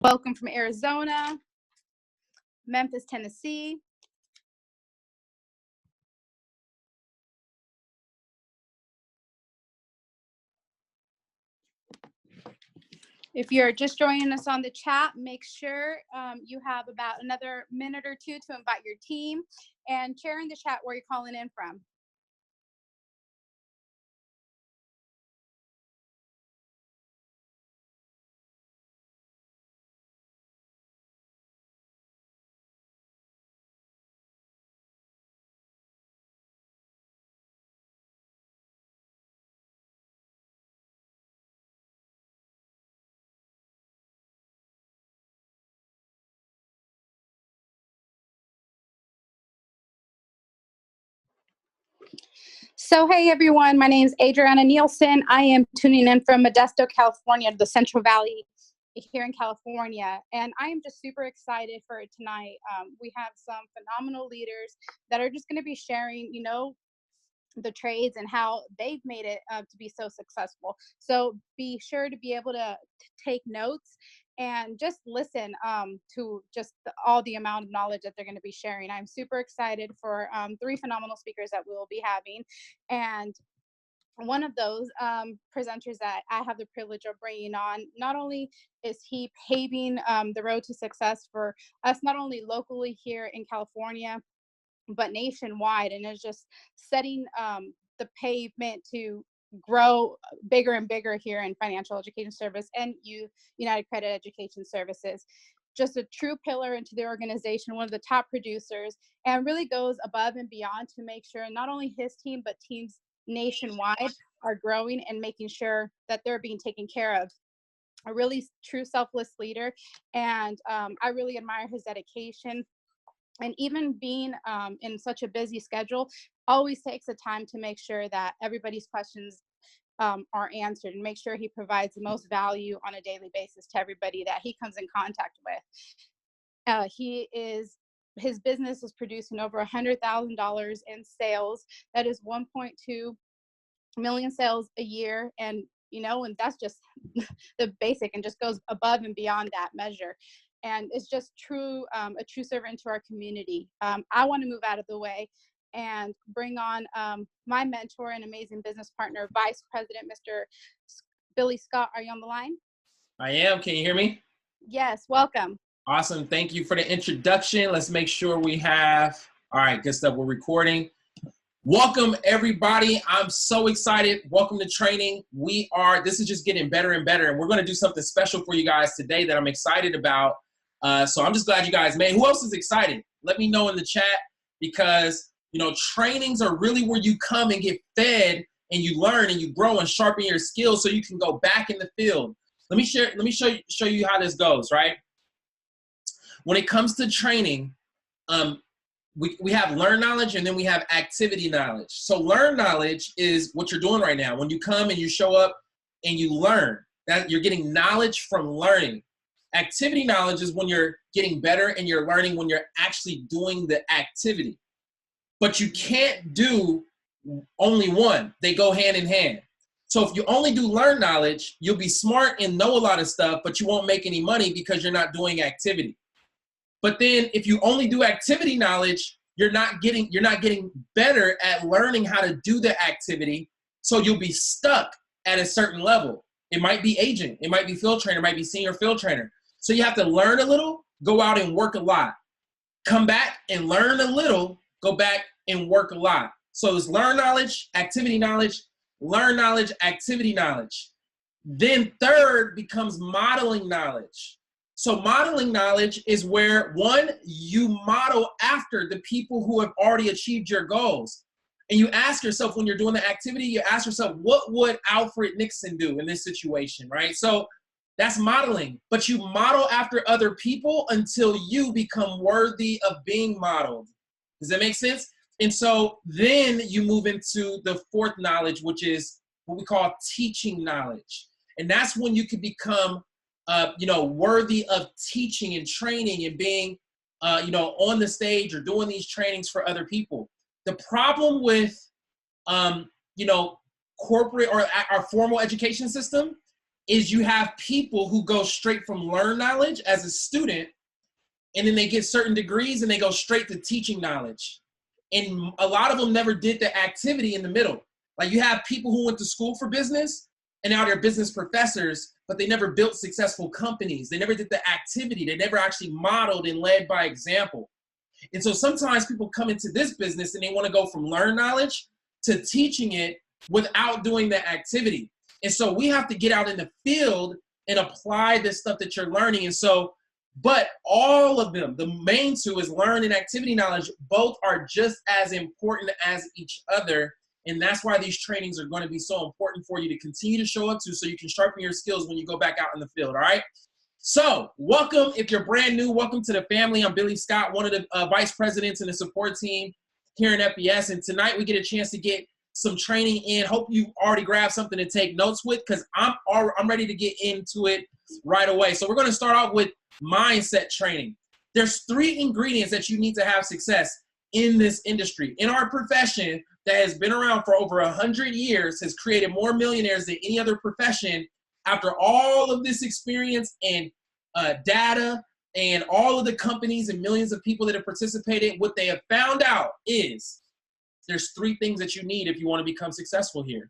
Welcome from Arizona, Memphis, Tennessee. If you're just joining us on the chat, make sure you have about another minute or two to invite your team and share in the chat where you're calling in from. So, hey everyone, my name is Adriana Nielsen. I am tuning in from Modesto, California, the Central Valley here in California. And I am just super excited for tonight. We have some phenomenal leaders that are just going to be sharing, the trades and how they've made it to be so successful. So be sure to be able to take notes and just listen to just all the amount of knowledge that they're going to be sharing. I'm super excited for three phenomenal speakers that we will be having. And one of those presenters that I have the privilege of bringing on, not only is he paving the road to success for us, not only locally here in California, but nationwide, and is just setting the pavement to grow bigger and bigger here in financial education service and United Credit Education Services. Just a true pillar into the organization, one of the top producers, and really goes above and beyond to make sure not only his team, but teams nationwide are growing and making sure that they're being taken care of. A really true selfless leader, and I really admire his dedication. And even being in such a busy schedule, always takes the time to make sure that everybody's questions are answered and make sure he provides the most value on a daily basis to everybody that he comes in contact with. His business is producing over $100,000 in sales. That is 1.2 million sales a year. And that's just the basic, and just goes above and beyond that measure. And it's just a true servant to our community. I want to move out of the way and bring on my mentor and amazing business partner, Vice President, Mr. Billy Scott. Are you on the line? I am. Can you hear me? Yes, welcome. Awesome. Thank you for the introduction. Let's make sure we have, all right, good stuff. We're recording. Welcome, everybody. I'm so excited. Welcome to training. This is just getting better and better, and we're going to do something special for you guys today that I'm excited about. So I'm just glad you guys made. Who else is excited? Let me know in the chat, because, trainings are really where you come and get fed and you learn and you grow and sharpen your skills so you can go back in the field. Let me show you how this goes, right? When it comes to training, we have learn knowledge, and then we have activity knowledge. So learn knowledge is what you're doing right now. When you come and you show up and you learn, that you're getting knowledge from learning. Activity knowledge is when you're getting better and you're learning when you're actually doing the activity. But you can't do only one. They go hand in hand. So if you only do learn knowledge, you'll be smart and know a lot of stuff, but you won't make any money because you're not doing activity. But then if you only do activity knowledge, you're not getting better at learning how to do the activity. So you'll be stuck at a certain level. It might be agent, it might be field trainer, it might be senior field trainer. So you have to learn a little, go out and work a lot. Come back and learn a little, go back and work a lot. So it's learn knowledge, activity knowledge, learn knowledge, activity knowledge. Then third becomes modeling knowledge. So modeling knowledge is where, one, you model after the people who have already achieved your goals. And you ask yourself, when you're doing the activity, you ask yourself, what would Alfred Nixon do in this situation, right? So that's modeling. But you model after other people until you become worthy of being modeled. Does that make sense? And so then you move into the fourth knowledge, which is what we call teaching knowledge. And that's when you can become worthy of teaching and training and being, on the stage or doing these trainings for other people. The problem with, corporate or our formal education system is you have people who go straight from learn knowledge as a student, and then they get certain degrees and they go straight to teaching knowledge. And a lot of them never did the activity in the middle. Like you have people who went to school for business and now they're business professors, but they never built successful companies. They never did the activity. They never actually modeled and led by example. And so sometimes people come into this business and they want to go from learn knowledge to teaching it without doing the activity. And so we have to get out in the field and apply this stuff that you're learning. And so, but all of them, the main two is learn and activity knowledge, both are just as important as each other. And that's why these trainings are going to be so important for you to continue to show up to so you can sharpen your skills when you go back out in the field, all right? So welcome, if you're brand new, welcome to the family. I'm Billy Scott, one of the vice presidents in the support team here in FBS. And tonight we get a chance to get some training in. Hope you already grabbed something to take notes with because I'm ready to get into it right away. So we're going to start off with mindset training. There's 3 ingredients that you need to have success in this industry. In our profession that has been around for over 100 years, has created more millionaires than any other profession. After all of this experience and data and all of the companies and millions of people that have participated, what they have found out is there's 3 things that you need if you want to become successful here.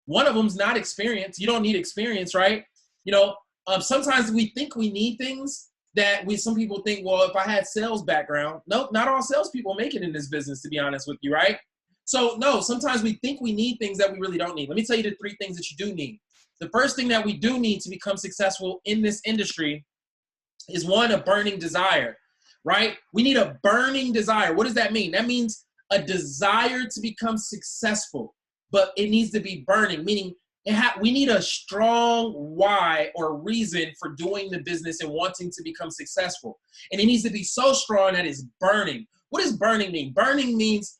One of them is not experience. You don't need experience, right? You know, sometimes we think we need things that some people think, well, if I had sales background, nope, not all salespeople make it in this business, to be honest with you, right? So no, sometimes we think we need things that we really don't need. Let me tell you the 3 things that you do need. The first thing that we do need to become successful in this industry is one, a burning desire, right? We need a burning desire. What does that mean? That means a desire to become successful, but it needs to be burning, meaning we need a strong why or reason for doing the business and wanting to become successful. And it needs to be so strong that it's burning. What does burning mean? Burning means,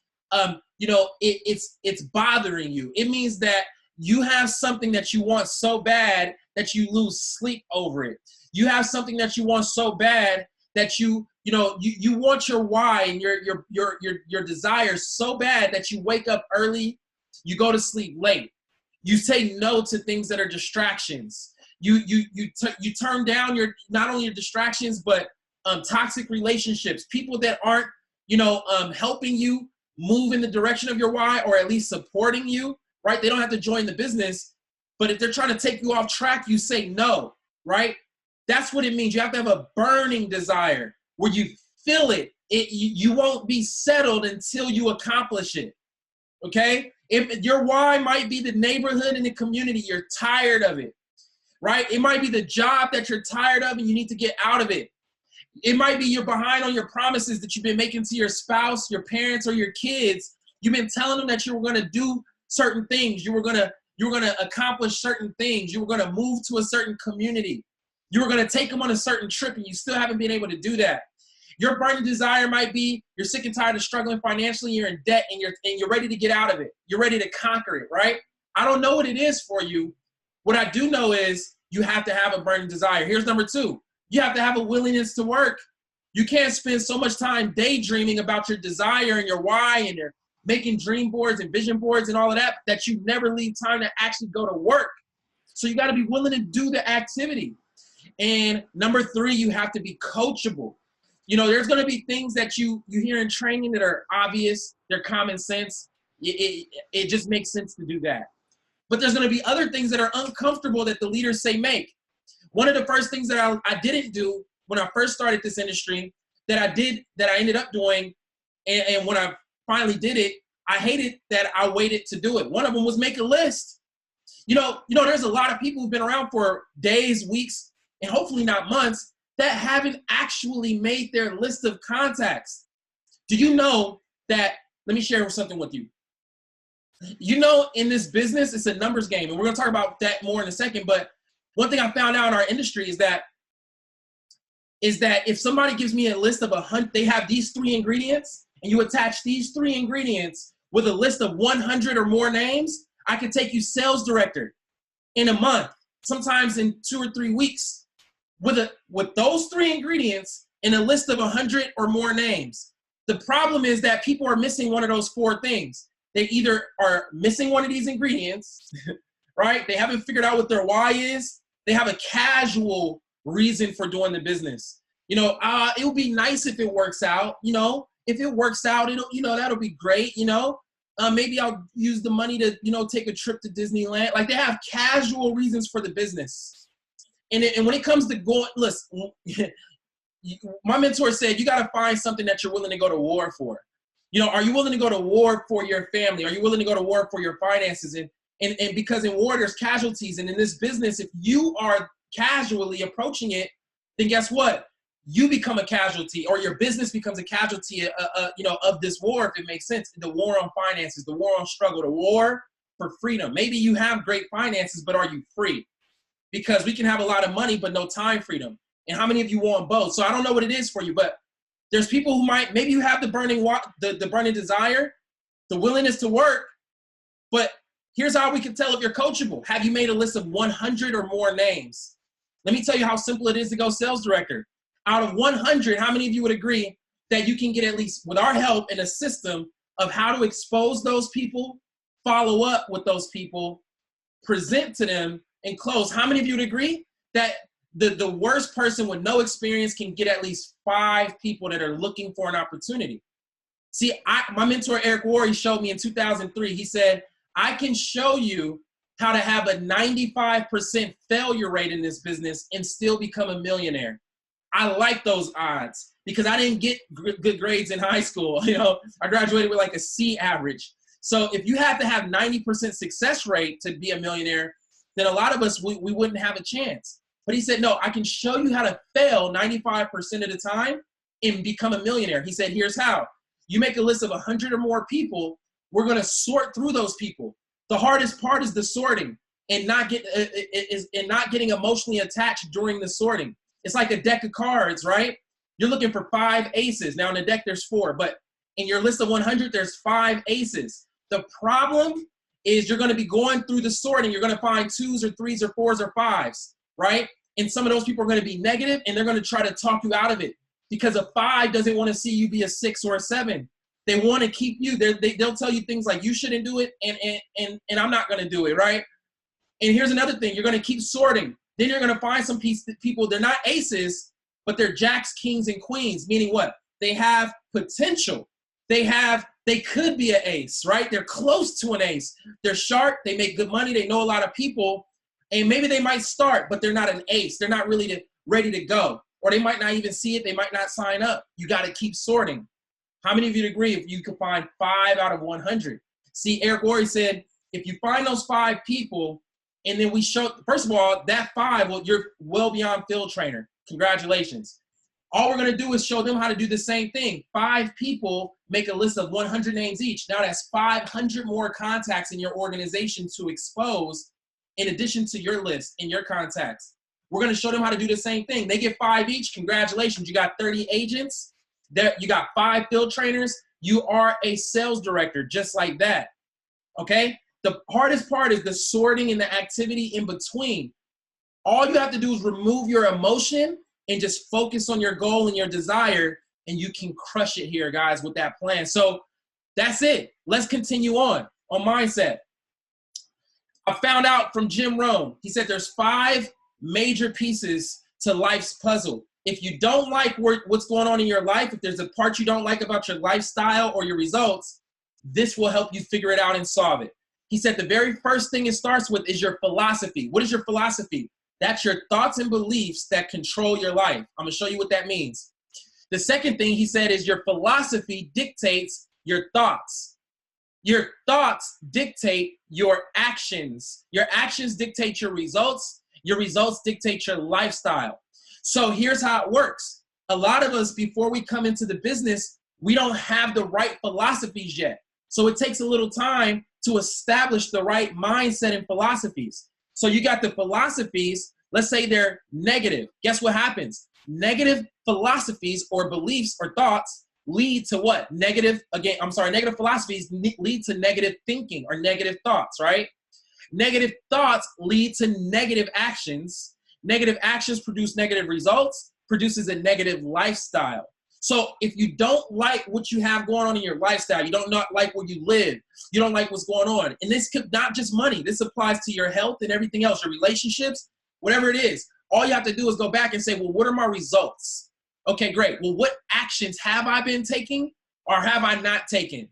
it's bothering you. It means that you have something that you want so bad that you lose sleep over it. You have something that you want so bad that you want your why and your desire so bad that you wake up early, you go to sleep late. You say no to things that are distractions. You turn down not only your distractions, but toxic relationships, people that aren't, helping you move in the direction of your why, or at least supporting you, right? They don't have to join the business, but if they're trying to take you off track, you say no, right? That's what it means. You have to have a burning desire where you feel it. You won't be settled until you accomplish it, okay? If your why might be the neighborhood and the community, you're tired of it, right? It might be the job that you're tired of and you need to get out of it. It might be you're behind on your promises that you've been making to your spouse, your parents, or your kids. You've been telling them that you were going to do certain things. You were going to accomplish certain things. You were going to move to a certain community. You were going to take them on a certain trip, and you still haven't been able to do that. Your burning desire might be you're sick and tired of struggling financially, you're in debt, and you're ready to get out of it. You're ready to conquer it, right? I don't know what it is for you. What I do know is you have to have a burning desire. Here's number 2. You have to have a willingness to work. You can't spend so much time daydreaming about your desire and your why and you're making dream boards and vision boards and all of that you never leave time to actually go to work. So you got to be willing to do the activity. And number 3, you have to be coachable. There's going to be things that you hear in training that are obvious. They're common sense. It just makes sense to do that. But there's going to be other things that are uncomfortable that the leaders say make. One of the first things that I didn't do when I first started this industry that I ended up doing, and when I finally did it, I hated that I waited to do it. One of them was make a list. There's a lot of people who've been around for days, weeks, and hopefully not months that haven't actually made their list of contacts. Do you know that, let me share something with you. In this business, it's a numbers game, and we're going to talk about that more in a second, but one thing I found out in our industry is that if somebody gives me a list of 100, they have these 3 ingredients, and you attach these 3 ingredients with a list of 100 or more names, I can take you sales director in a month, sometimes in 2 or 3 weeks, with those 3 ingredients and a list of 100 or more names. The problem is that people are missing one of those 4 things. They either are missing one of these ingredients, right? They haven't figured out what their why is. They have a casual reason for doing the business. You know, it would be nice if it works out. You know, if it works out, it'll, you know, that'll be great. You know, maybe I'll use the money to, you know, take a trip to Disneyland. Like, they have casual reasons for the business. And when it comes to going, listen, my mentor said, you got to find something that you're willing to go to war for. You know, are you willing to go to war for your family? Are you willing to go to war for your finances? And because in war, there's casualties. And in this business, if you are casually approaching it, then guess what? You become a casualty, or your business becomes a casualty, you know, of this war, if it makes sense. The war on finances, the war on struggle, the war for freedom. Maybe you have great finances, but are you free? Because we can have a lot of money, but no time freedom. And how many of you want both? So I don't know what it is for you, but there's people who might, maybe you have the burning desire, the willingness to work, but here's how we can tell if you're coachable. Have you made a list of 100 or more names? Let me tell you how simple it is to go sales director. Out of 100, how many of you would agree that you can get, at least with our help, in a system of how to expose those people, follow up with those people, present to them, and close? How many of you would agree that the worst person with no experience can get at least 5 people that are looking for an opportunity? See, my mentor, Eric Worre, showed me in 2003, he said, I can show you how to have a 95% failure rate in this business and still become a millionaire. I like those odds because I didn't get good grades in high school. You know, I graduated with like a C average. So if you have to have 90% success rate to be a millionaire, then a lot of us, we wouldn't have a chance. But he said, no, I can show you how to fail 95% of the time and become a millionaire. He said, here's how. You make a list of 100 or more people. We're going to sort through those people. The hardest part is the sorting and not getting emotionally attached during the sorting. It's like a deck of cards, right? You're looking for 5 aces. Now in the deck, there's 4, but in your list of 100, there's 5 aces. The problem is you're going to be going through the sorting. You're going to find 2s or 3s or 4s or 5s, right? And some of those people are going to be negative, and they're going to try to talk you out of it because a 5 doesn't want to see you be a 6 or a 7. They want to keep you. They'll tell you things like you shouldn't do it, and I'm not going to do it, right? And here's another thing. You're going to keep sorting. Then you're going to find some people, they're not aces, but they're jacks, kings, and queens, meaning what? They have potential. They could be an ace, right? They're close to an ace. They're sharp. They make good money. They know a lot of people. And maybe they might start, but they're not an ace. They're not really ready to go. Or they might not even see it. They might not sign up. You got to keep sorting. How many of you agree if you could find 5 out of 100? See, Eric Worre said, if you find those 5 people, and then we show, first of all, that 5, well, you're well beyond field trainer. Congratulations. All we're going to do is show them how to do the same thing. 5 people make a list of 100 names each. Now that's 500 more contacts in your organization to expose in addition to your list and your contacts. We're going to show them how to do the same thing. They get 5 each. Congratulations. You got 30 agents. You got 5 field trainers. You are a sales director just like that. Okay? The hardest part is the sorting and the activity in between. All you have to do is remove your emotion and just focus on your goal and your desire, and you can crush it here, guys, with that plan. So that's it. Let's continue on mindset. I found out from Jim Rohn. He said there's 5 major pieces to life's puzzle. If you don't like what's going on in your life, if there's a part you don't like about your lifestyle or your results, this will help you figure it out and solve it. He said the very first thing it starts with is your philosophy. What is your philosophy? That's your thoughts and beliefs that control your life. I'm going to show you what that means. The second thing he said is your philosophy dictates your thoughts. Your thoughts dictate your actions. Your actions dictate your results. Your results dictate your lifestyle. So here's how it works. A lot of us, before we come into the business, we don't have the right philosophies yet. So it takes a little time to establish the right mindset and philosophies. So you got the philosophies, let's say they're negative. Guess what happens? Negative philosophies or beliefs or thoughts lead to what? Negative philosophies lead to negative thinking or negative thoughts, right? Negative thoughts lead to negative actions. Negative actions produce negative results, produces a negative lifestyle. So if you don't like what you have going on in your lifestyle, you don't not like where you live, you don't like what's going on, and this could not just money, this applies to your health and everything else, your relationships, whatever it is. All you have to do is go back and say, well, what are my results? Okay, great. Well, what actions have I been taking or have I not taken?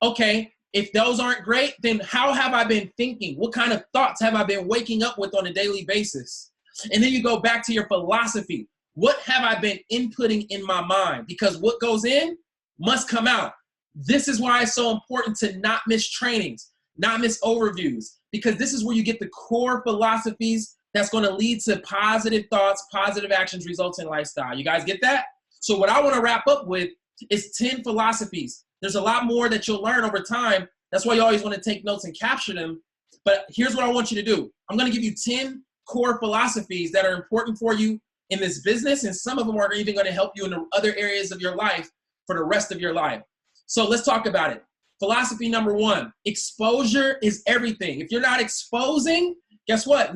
Okay, if those aren't great, then how have I been thinking? What kind of thoughts have I been waking up with on a daily basis? And then you go back to your philosophy. What have I been inputting in my mind? Because what goes in must come out. This is why it's so important to not miss trainings, not miss overviews, because this is where you get the core philosophies that's going to lead to positive thoughts, positive actions, results, and lifestyle. You guys get that? So what I want to wrap up with is 10 philosophies. There's a lot more that you'll learn over time. That's why you always want to take notes and capture them. But here's what I want you to do. I'm going to give you 10 core philosophies that are important for you in this business, and some of them are even going to help you in the other areas of your life for the rest of your life. So let's talk about it. Philosophy number 1, exposure is everything. If you're not exposing, guess what?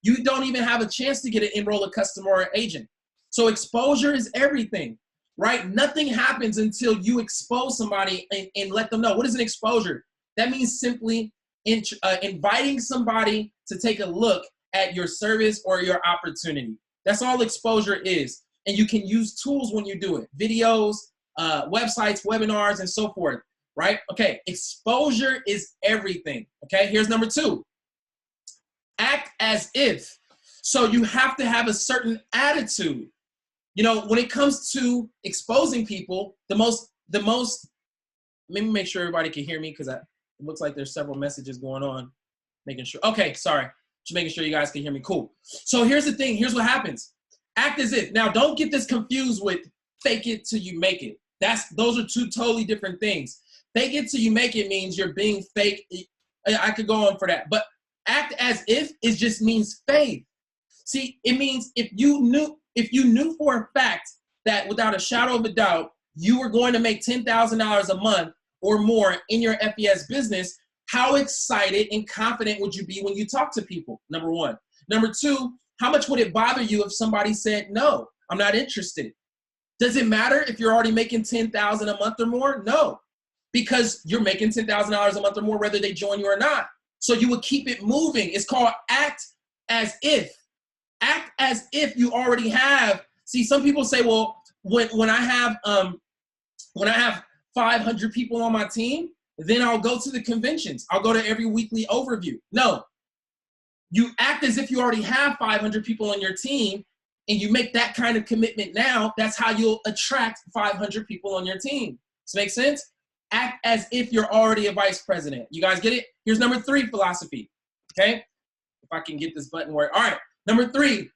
You don't even have a chance to get an enroll a customer or agent. So exposure is everything, right? Nothing happens until you expose somebody and let them know. What is an exposure? That means simply inviting somebody to take a look at your service or your opportunity. That's all exposure is. And you can use tools when you do it. Videos, websites, webinars, and so forth, right? Okay, exposure is everything, okay? Here's number 2. Act as if. So you have to have a certain attitude. You know, when it comes to exposing people, the most, let me make sure everybody can hear me because it looks like there's several messages going on. Making sure, okay, sorry. Just making sure you guys can hear me, cool. So here's the thing, here's what happens. Act as if. Now don't get this confused with fake it till you make it. Those are two totally different things. Fake it till you make it means you're being fake. I could go on for that, but act as if it just means faith. See, it means if you knew for a fact that without a shadow of a doubt, you were going to make $10,000 a month or more in your FES business, how excited and confident would you be when you talk to people? Number 1. Number 2, how much would it bother you if somebody said, no, I'm not interested? Does it matter if you're already making $10,000 a month or more? No, because you're making $10,000 a month or more whether they join you or not. So you would keep it moving. It's called act as if. Act as if you already have. See, some people say, well, when I have 500 people on my team, then I'll go to the conventions. I'll go to every weekly overview. No, you act as if you already have 500 people on your team and you make that kind of commitment now. That's how you'll attract 500 people on your team. Does that make sense? Act as if you're already a vice president. You guys get it? Here's number 3 philosophy, okay? If I can get this button work. All right, number 3,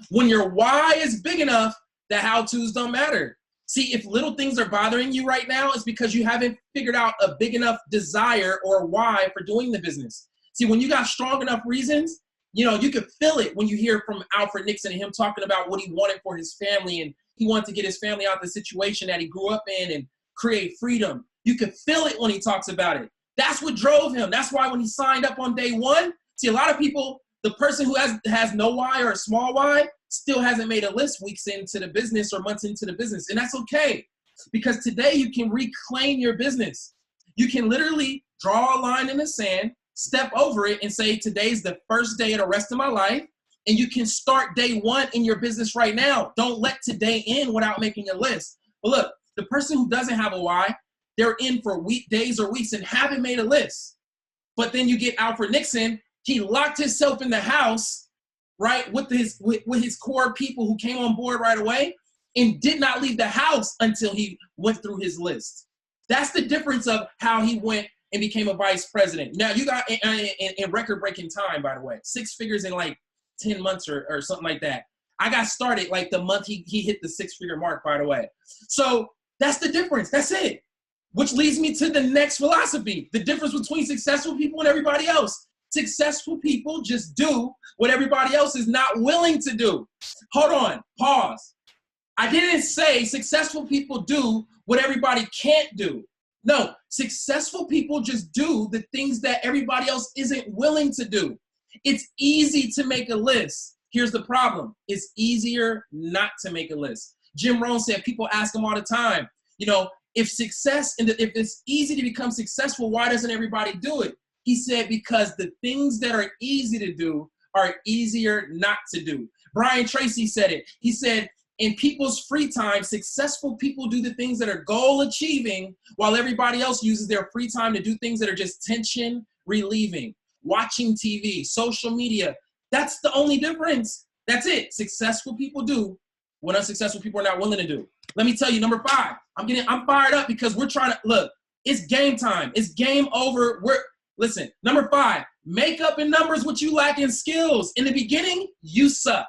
when your why is big enough, the how-tos don't matter. See, if little things are bothering you right now, it's because you haven't figured out a big enough desire or why for doing the business. See, when you got strong enough reasons, you know, you could feel it when you hear from Alfred Nixon and him talking about what he wanted for his family, and he wanted to get his family out of the situation that he grew up in and create freedom. You could feel it when he talks about it. That's what drove him. That's why when he signed up on day 1, see, a lot of people, the person who has no why or a small why still hasn't made a list weeks into the business or months into the business. And that's okay, because today you can reclaim your business. You can literally draw a line in the sand, step over it and say, today's the first day of the rest of my life. And you can start day 1 in your business right now. Don't let today end without making a list. But look, the person who doesn't have a why, they're in for days or weeks and haven't made a list. But then you get Alfred Nixon, he locked himself in the house, right, with his core people who came on board right away and did not leave the house until he went through his list. That's the difference of how he went and became a vice president. Now, you got in record-breaking time, by the way, 6 figures in like 10 months or something like that. I got started like the month he hit the 6-figure mark, by the way. So that's the difference. That's it. Which leads me to the next philosophy, the difference between successful people and everybody else. Successful people just do what everybody else is not willing to do. Hold on, pause. I didn't say successful people do what everybody can't do. No, successful people just do the things that everybody else isn't willing to do. It's easy to make a list. Here's the problem. It's easier not to make a list. Jim Rohn said, people ask him all the time, you know, if it's easy to become successful, why doesn't everybody do it? He said, because the things that are easy to do are easier not to do. Brian Tracy said it. He said, in people's free time, successful people do the things that are goal achieving while everybody else uses their free time to do things that are just tension relieving. Watching TV, social media. That's the only difference. That's it. Successful people do what unsuccessful people are not willing to do. Let me tell you, number 5, I'm fired up because we're trying to, look, it's game time. It's game over. Listen, number 5, make up in numbers what you lack in skills. In the beginning, you suck.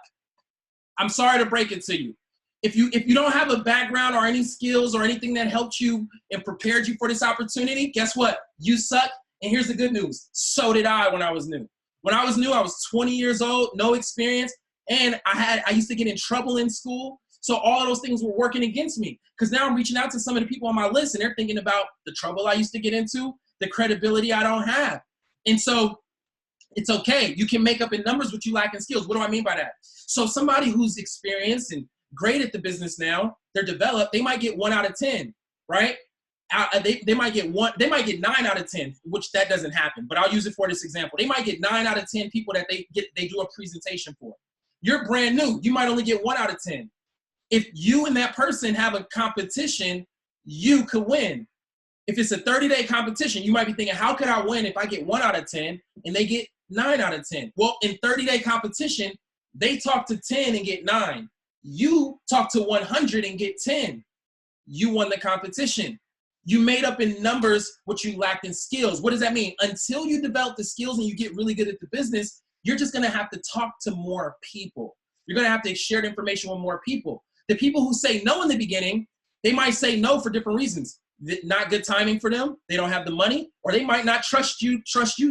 I'm sorry to break it to you. If you don't have a background or any skills or anything that helped you and prepared you for this opportunity, guess what? You suck. And here's the good news. So did I when I was new. When I was new, I was 20 years old, no experience, and I used to get in trouble in school. So all of those things were working against me because now I'm reaching out to some of the people on my list and they're thinking about the trouble I used to get into, the credibility I don't have. And so it's okay. You can make up in numbers what you lack in skills. What do I mean by that? So somebody who's experienced and great at the business now, they're developed, they might get 1 out of 10, right? They might get 9 out of 10, which that doesn't happen, but I'll use it for this example. They might get 9 out of 10 people that they do a presentation for. You're brand new. You might only get 1 out of 10. If you and that person have a competition, you could win. If it's a 30-day competition, you might be thinking, how could I win if I get 1 out of 10 and they get 9 out of 10? Well, in 30-day competition, they talk to 10 and get 9. You talk to 100 and get 10. You won the competition. You made up in numbers what you lacked in skills. What does that mean? Until you develop the skills and you get really good at the business, you're just going to have to talk to more people. You're going to have to share the information with more people. The people who say no in the beginning, they might say no for different reasons. Not good timing for them. They don't have the money, or they might not trust you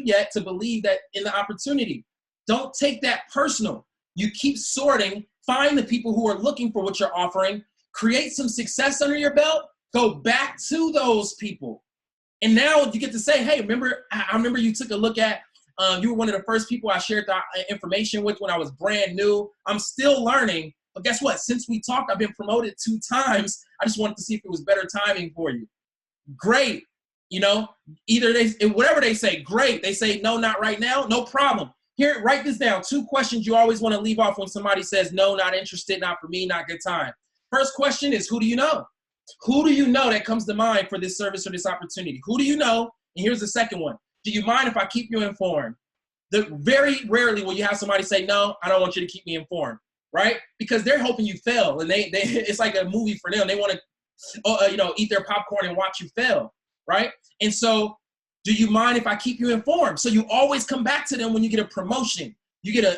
yet to believe that in the opportunity. Don't take that personal. You keep sorting, find the people who are looking for what you're offering, create some success under your belt, go back to those people. And now you get to say, hey, I remember you took a look at, you were one of the first people I shared the information with when I was brand new. I'm still learning, but guess what? Since we talked, I've been promoted 2 times. I just wanted to see if it was better timing for you. Great. Either whatever they say, great. They say, no, not right now. No problem. Here, write this down. 2 questions you always want to leave off when somebody says, no, not interested, not for me, not good time. First question is, who do you know? Who do you know that comes to mind for this service or this opportunity? Who do you know? And here's the second one. Do you mind if I keep you informed? Very rarely will you have somebody say, no, I don't want you to keep me informed, right? Because they're hoping you fail. And they it's like a movie for them. They want to, eat their popcorn and watch you fail, right? And so do you mind if I keep you informed? So you always come back to them when you get a promotion. You get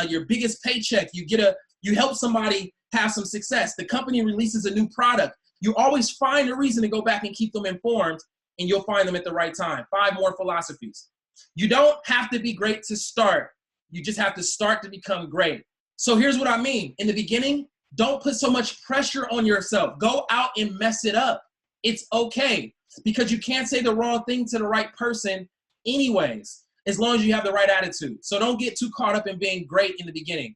your biggest paycheck. You help somebody have some success. The company releases a new product. You always find a reason to go back and keep them informed, and you'll find them at the right time. 5 more philosophies. You don't have to be great to start. You just have to start to become great. So here's what I mean. In the beginning, don't put so much pressure on yourself. Go out and mess it up. It's okay, because you can't say the wrong thing to the right person anyways, as long as you have the right attitude. So don't get too caught up in being great in the beginning.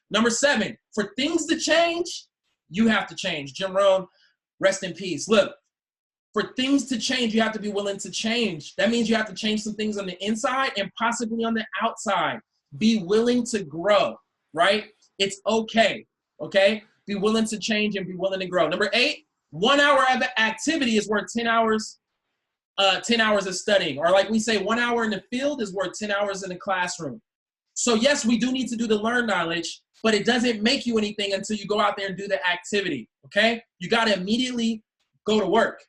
Number 7, for things to change, you have to change. Jim Rohn, rest in peace. Look, for things to change, you have to be willing to change. That means you have to change some things on the inside and possibly on the outside. Be willing to grow, right? It's okay, okay? Be willing to change and be willing to grow. Number 8, 1 hour of activity is worth 10 hours of studying. Or like we say, 1 hour in the field is worth 10 hours in the classroom. So yes, we do need to do the learn knowledge, but it doesn't make you anything until you go out there and do the activity, okay? You got to immediately go to work,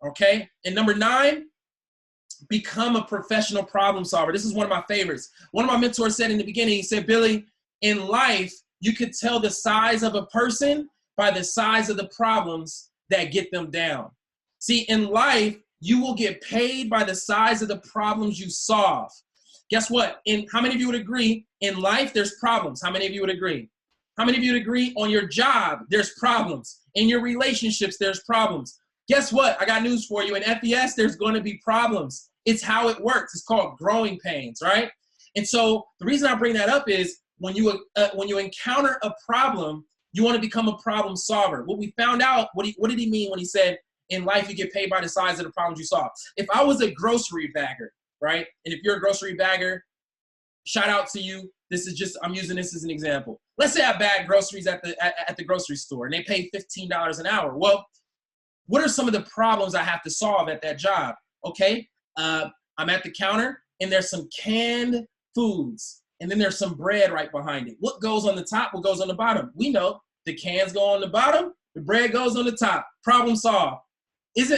okay? And number 9, become a professional problem solver. This is one of my favorites. One of my mentors said in the beginning, he said, Billy, in life, you could tell the size of a person by the size of the problems that get them down. See, in life, you will get paid by the size of the problems you solve. Guess what? How many of you would agree in life there's problems? How many of you would agree? How many of you would agree on your job there's problems? In your relationships there's problems. Guess what? I got news for you. In FES there's going to be problems. It's how it works. It's called growing pains, right? And so the reason I bring that up is when you encounter a problem, you want to become a problem solver. What we found out, what did he mean when he said in life you get paid by the size of the problems you solve? If I was a grocery bagger, right? And if you're a grocery bagger, shout out to you. I'm using this as an example. Let's say I bag groceries at the grocery store and they pay $15 an hour. Well, what are some of the problems I have to solve at that job? Okay, I'm at the counter and there's some canned foods and then there's some bread right behind it. What goes on the top? What goes on the bottom? We know the cans go on the bottom, the bread goes on the top. Problem solved.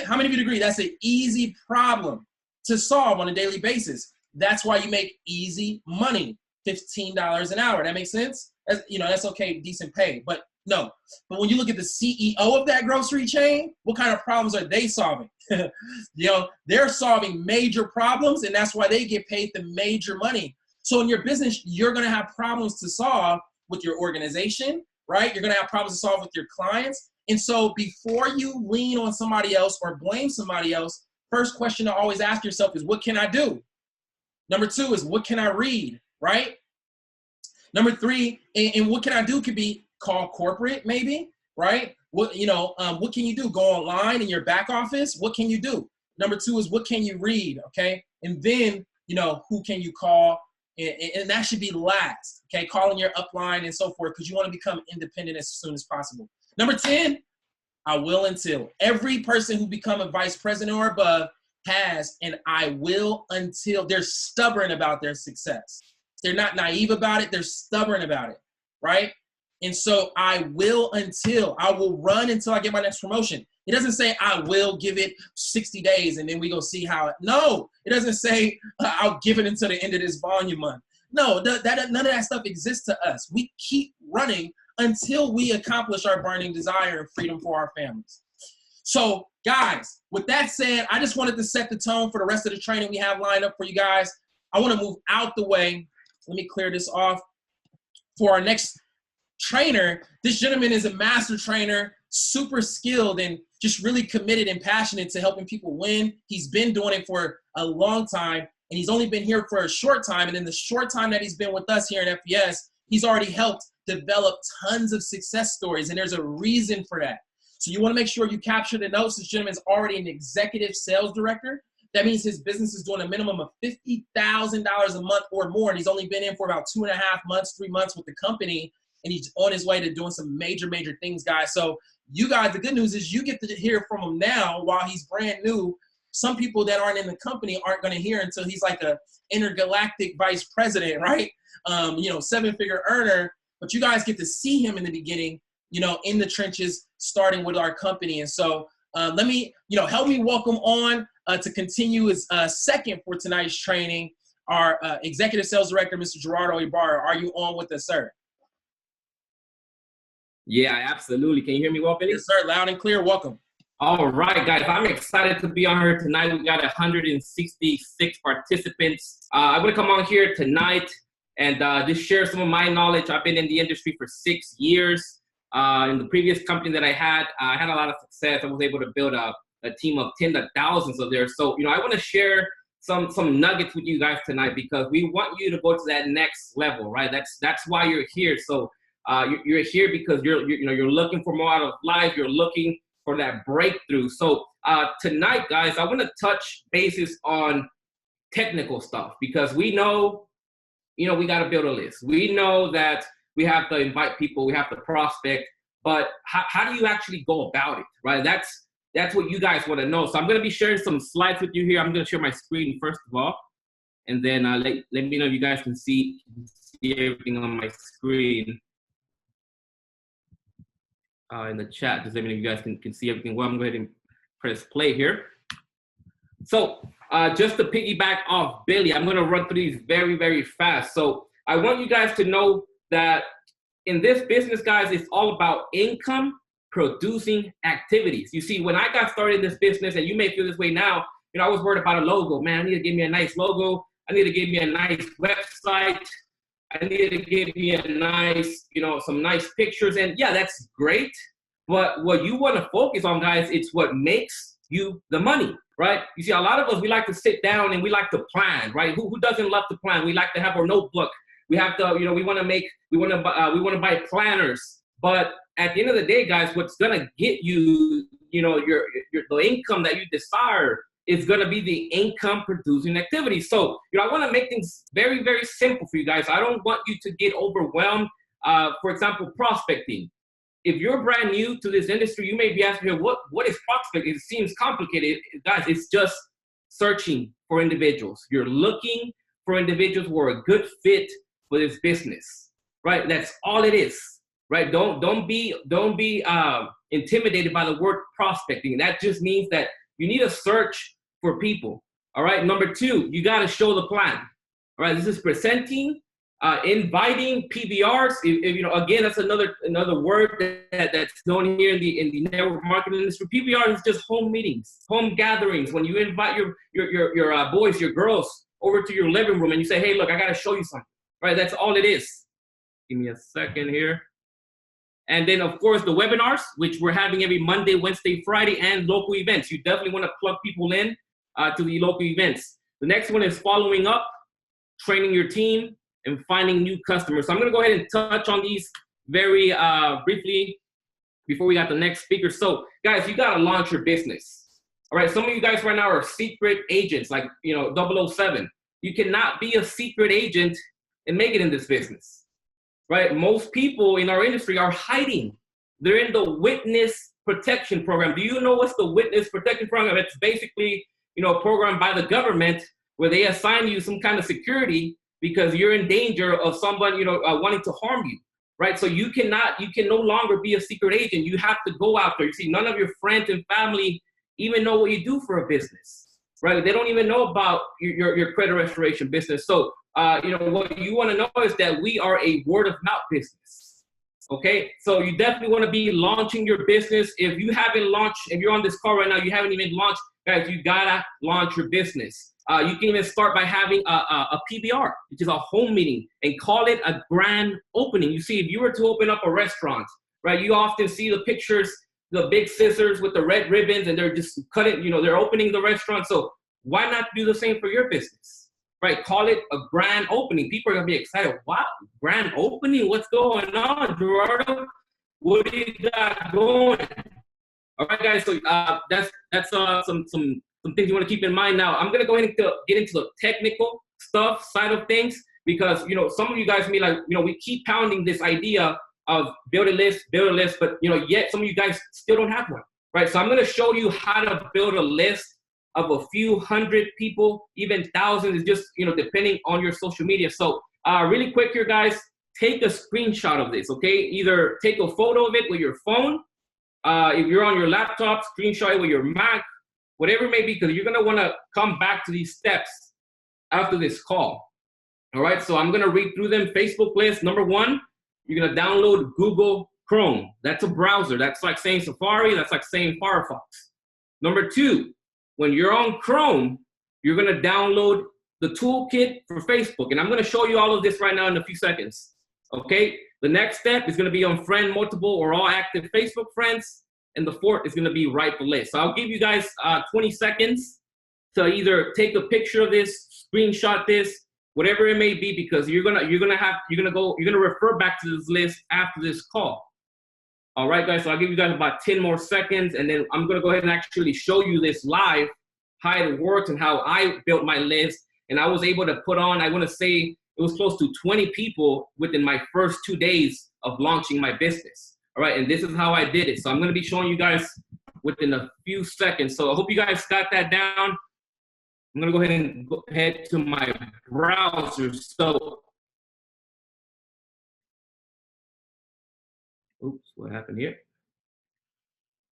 How many of you agree that's an easy problem to solve on a daily basis? That's why you make easy money, $15 an hour. That makes sense? That's okay, decent pay. But no. But when you look at the CEO of that grocery chain, what kind of problems are they solving? They're solving major problems, and that's why they get paid the major money. So in your business, you're going to have problems to solve with your organization, right? You're going to have problems to solve with your clients. And so before you lean on somebody else or blame somebody else, first question to always ask yourself is, what can I do? Number 2 is, what can I read, right? Number 3, and what can I do could be call corporate maybe, right? What can you do? Go online in your back office. What can you do? Number 2 is, what can you read, okay? And then, who can you call? And that should be last, okay? Calling your upline and so forth, because you want to become independent as soon as possible. Number 10, I will until. Every person who become a vice president or above has an I will until. They're stubborn about their success. They're not naive about it. They're stubborn about it, right? And so I will until. I will run until I get my next promotion. It doesn't say I will give it 60 days and then we go see how it. No, it doesn't say I'll give it until the end of this volume month. No, none of that stuff exists to us. We keep running until we accomplish our burning desire and freedom for our families. So guys, with that said, I just wanted to set the tone for the rest of the training we have lined up for you guys. I want to move out the way. Let me clear this off. For our next trainer, this gentleman is a master trainer, super skilled and just really committed and passionate to helping people win. He's been doing it for a long time, and he's only been here for a short time. And in the short time that he's been with us here in FBS, he's already helped develop tons of success stories, and there's a reason for that. So you want to make sure you capture the notes. This gentleman is already an executive sales director. That means his business is doing a minimum of $50,000 a month or more, and he's only been in for about 2.5 months, 3 months with the company, and he's on his way to doing some major, major things, guys. So you guys, the good news is you get to hear from him now while he's brand new. Some people that aren't in the company aren't going to hear until he's like a intergalactic vice president, right? 7-figure earner. But you guys get to see him in the beginning, in the trenches, starting with our company. And so let me, help me welcome on to continue his second for tonight's training, our executive sales director, Mr. Gerardo Ibarra. Are you on with us, sir? Yeah, absolutely. Can you hear me well, Billy? Yes, sir. Loud and clear. Welcome. All right, guys. I'm excited to be on here tonight. We got 166 participants. I'm going to come on here tonight and just share some of my knowledge. I've been in the industry for 6 years. In the previous company that I had a lot of success. I was able to build a team of tens of thousands of there. So, I want to share some nuggets with you guys tonight because we want you to go to that next level, right? That's why you're here. So you're here because you're looking for more out of life. You're looking for that breakthrough. So tonight, guys, I want to touch bases on technical stuff because we know, we got to build a list. We know that we have to invite people, we have to prospect, but how do you actually go about it, right? That's what you guys want to know. So I'm going to be sharing some slides with you here. I'm going to share my screen first of all, and then let me know if you guys can see everything on my screen. In the chat, just let me know if you guys can see everything well. I'm going to go ahead and press play here. So just to piggyback off Billy, I'm going to run through these very, very fast. So I want you guys to know that in this business, guys, it's all about income producing activities. You see, when I got started in this business, and you may feel this way now, I was worried about a logo. Man, I need to give me a nice logo. I need to give me a nice website. I need to give me a nice, some nice pictures. And yeah, that's great. But what you want to focus on, guys, it's what makes you the money, right? You see, a lot of us, we like to sit down and we like to plan, right? Who doesn't love to plan? We like to have our notebook. We have to, we want to buy planners. But at the end of the day, guys, what's going to get you, the income that you desire is going to be the income producing activity. So, I want to make things very, very simple for you guys. I don't want you to get overwhelmed. For example, prospecting. If you're brand new to this industry, you may be asking, what is prospecting? It seems complicated. Guys, it's just searching for individuals. You're looking for individuals who are a good fit for this business, right? That's all it is, right? Don't be intimidated by the word prospecting. That just means that you need to search for people. All right. Number 2, you got to show the plan. All right. This is presenting, inviting PBRs. Again, that's another word that's known here in the network marketing industry. PBR is just home meetings, home gatherings. When you invite your boys, your girls over to your living room and you say, hey, look, I got to show you something. Right. That's all it is. Give me a second here. And then, of course, the webinars, which we're having every Monday, Wednesday, Friday, and local events. You definitely want to plug people in to the local events. The next one is following up, training your team, and finding new customers. So I'm going to go ahead and touch on these very briefly before we got the next speaker. So, guys, you got to launch your business. All right, some of you guys right now are secret agents, like 007. You cannot be a secret agent and make it in this business. Right? Most people in our industry are hiding. They're in the witness protection program. Do you know what's the witness protection program? It's basically, a program by the government where they assign you some kind of security because you're in danger of someone, wanting to harm you. Right? So you can no longer be a secret agent. You have to go out there. You see, none of your friends and family even know what you do for a business. Right? They don't even know about your credit restoration business. So what you want to know is that we are a word of mouth business. Okay, so you definitely want to be launching your business. If you haven't launched, if you're on this call right now, you haven't even launched, guys, you gotta launch your business. You can even start by having a PBR, which is a home meeting, and call it a grand opening. You see, if you were to open up a restaurant, right, you often see the pictures, the big scissors with the red ribbons, and they're just cutting, they're opening the restaurant. So why not do the same for your business? Right, call it a grand opening. People are gonna be excited. Wow, grand opening? What's going on, Gerardo? What do you got going? All right, guys. So that's some things you want to keep in mind. Now, I'm gonna go ahead and get into the technical stuff side of things because some of you guys may like we keep pounding this idea of build a list, but yet some of you guys still don't have one. Right, so I'm gonna show you how to build a list of a few hundred people, even thousands, just, depending on your social media. So really quick here, guys, take a screenshot of this, okay? Either take a photo of it with your phone. If you're on your laptop, screenshot it with your Mac, whatever it may be, because you're gonna wanna come back to these steps after this call. All right, so I'm gonna read through them. Facebook list, number 1, you're gonna download Google Chrome. That's a browser. That's like saying Safari, that's like saying Firefox. Number 2, when you're on Chrome, you're going to download the toolkit for Facebook. And I'm going to show you all of this right now in a few seconds. Okay? The next step is going to be on friend multiple or all active Facebook friends. And the 4th is going to be write the list. So I'll give you guys 20 seconds to either take a picture of this, screenshot this, whatever it may be, because you're gonna refer back to this list after this call. All right, guys, so I'll give you guys about 10 more seconds, and then I'm going to go ahead and actually show you this live, how it works and how I built my list. And I was able to put on, I want to say it was close to 20 people within my first 2 days of launching my business. All right, and this is how I did it. So I'm going to be showing you guys within a few seconds. So I hope you guys got that down. I'm going to go ahead and head to my browser. So oops, what happened here?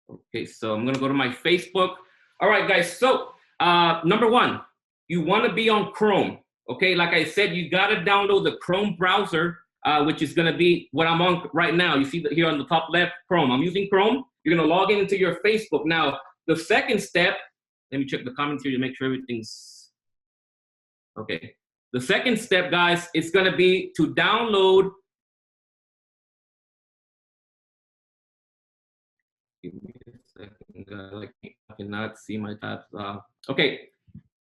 Okay, so I'm gonna go to my Facebook. All right, guys, so number 1, you wanna be on Chrome, okay? Like I said, you gotta download the Chrome browser, which is gonna be what I'm on right now. You see here on the top left, Chrome. I'm using Chrome. You're gonna log into your Facebook. Now, the second step, let me check the comments here to make sure everything's, okay. The second step, guys, is gonna be to download. Give me a second, I cannot see my tabs. Okay,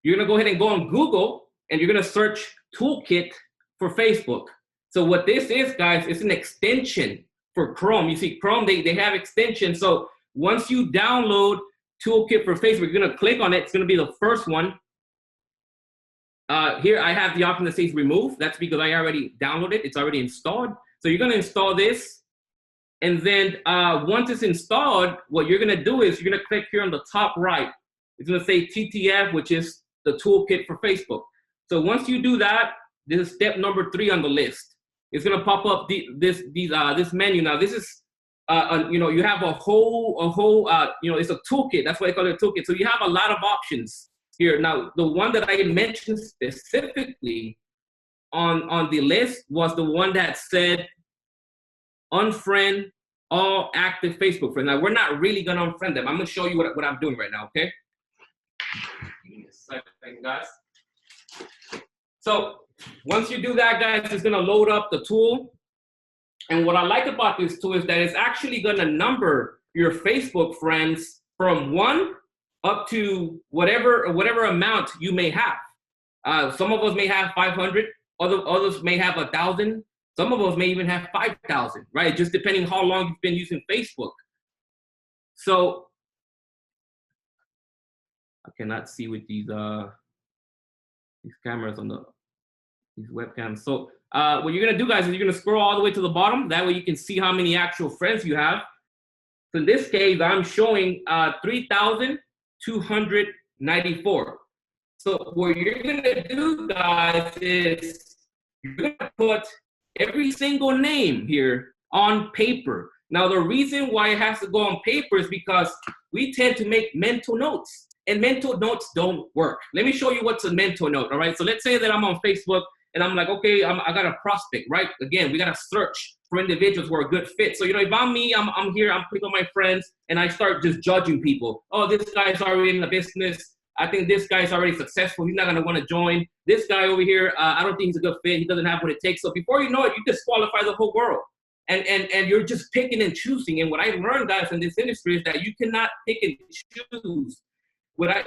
you're gonna go ahead and go on Google and you're gonna search Toolkit for Facebook. So what this is, guys, it's an extension for Chrome. You see, Chrome, they have extensions. So once you download toolkit for Facebook. You're gonna click on it. It's gonna be the first one. Here I have the option that says remove. That's because I already downloaded it. It's already installed. So you're gonna install this. And then once it's installed, what you're gonna do is you're gonna click here on the top right. It's gonna say TTF, which is the toolkit for Facebook. So once you do that, this is step number 3 on the list. It's gonna pop up this menu. Now this is, you have a whole, it's a toolkit. That's why I call it a toolkit. So you have a lot of options here. Now the one that I mentioned specifically on the list was the one that said unfriend all active Facebook friends. Now we're not really gonna unfriend them. I'm gonna show you what I'm doing right now, okay? Give me a second, guys. So once you do that, guys, it's gonna load up the tool. And what I like about this tool is that it's actually gonna number your Facebook friends from 1 up to whatever amount you may have. Some of us may have 500, others may have 1,000. Some of us may even have 5,000, right? Just depending how long you've been using Facebook. So I cannot see with these cameras on these webcams. So what you're gonna do, guys, is you're gonna scroll all the way to the bottom. That way you can see how many actual friends you have. So in this case, I'm showing 3,294. So what you're gonna do, guys, is you're gonna put every single name here on paper. Now, the reason why it has to go on paper is because we tend to make mental notes, and mental notes don't work. Let me show you what's a mental note, all right? So let's say that I'm on Facebook, and I'm like, okay, I got a prospect, right? Again, we got to search for individuals who are a good fit. So, if I'm me, I'm here, I'm clicking on my friends, and I start just judging people. Oh, this guy's already in the business. I think this guy's already successful. He's not going to want to join. This guy over here, I don't think he's a good fit. He doesn't have what it takes. So before you know it, you disqualify the whole world. And you're just picking and choosing. And what I learned, guys, in this industry is that you cannot pick and choose. What I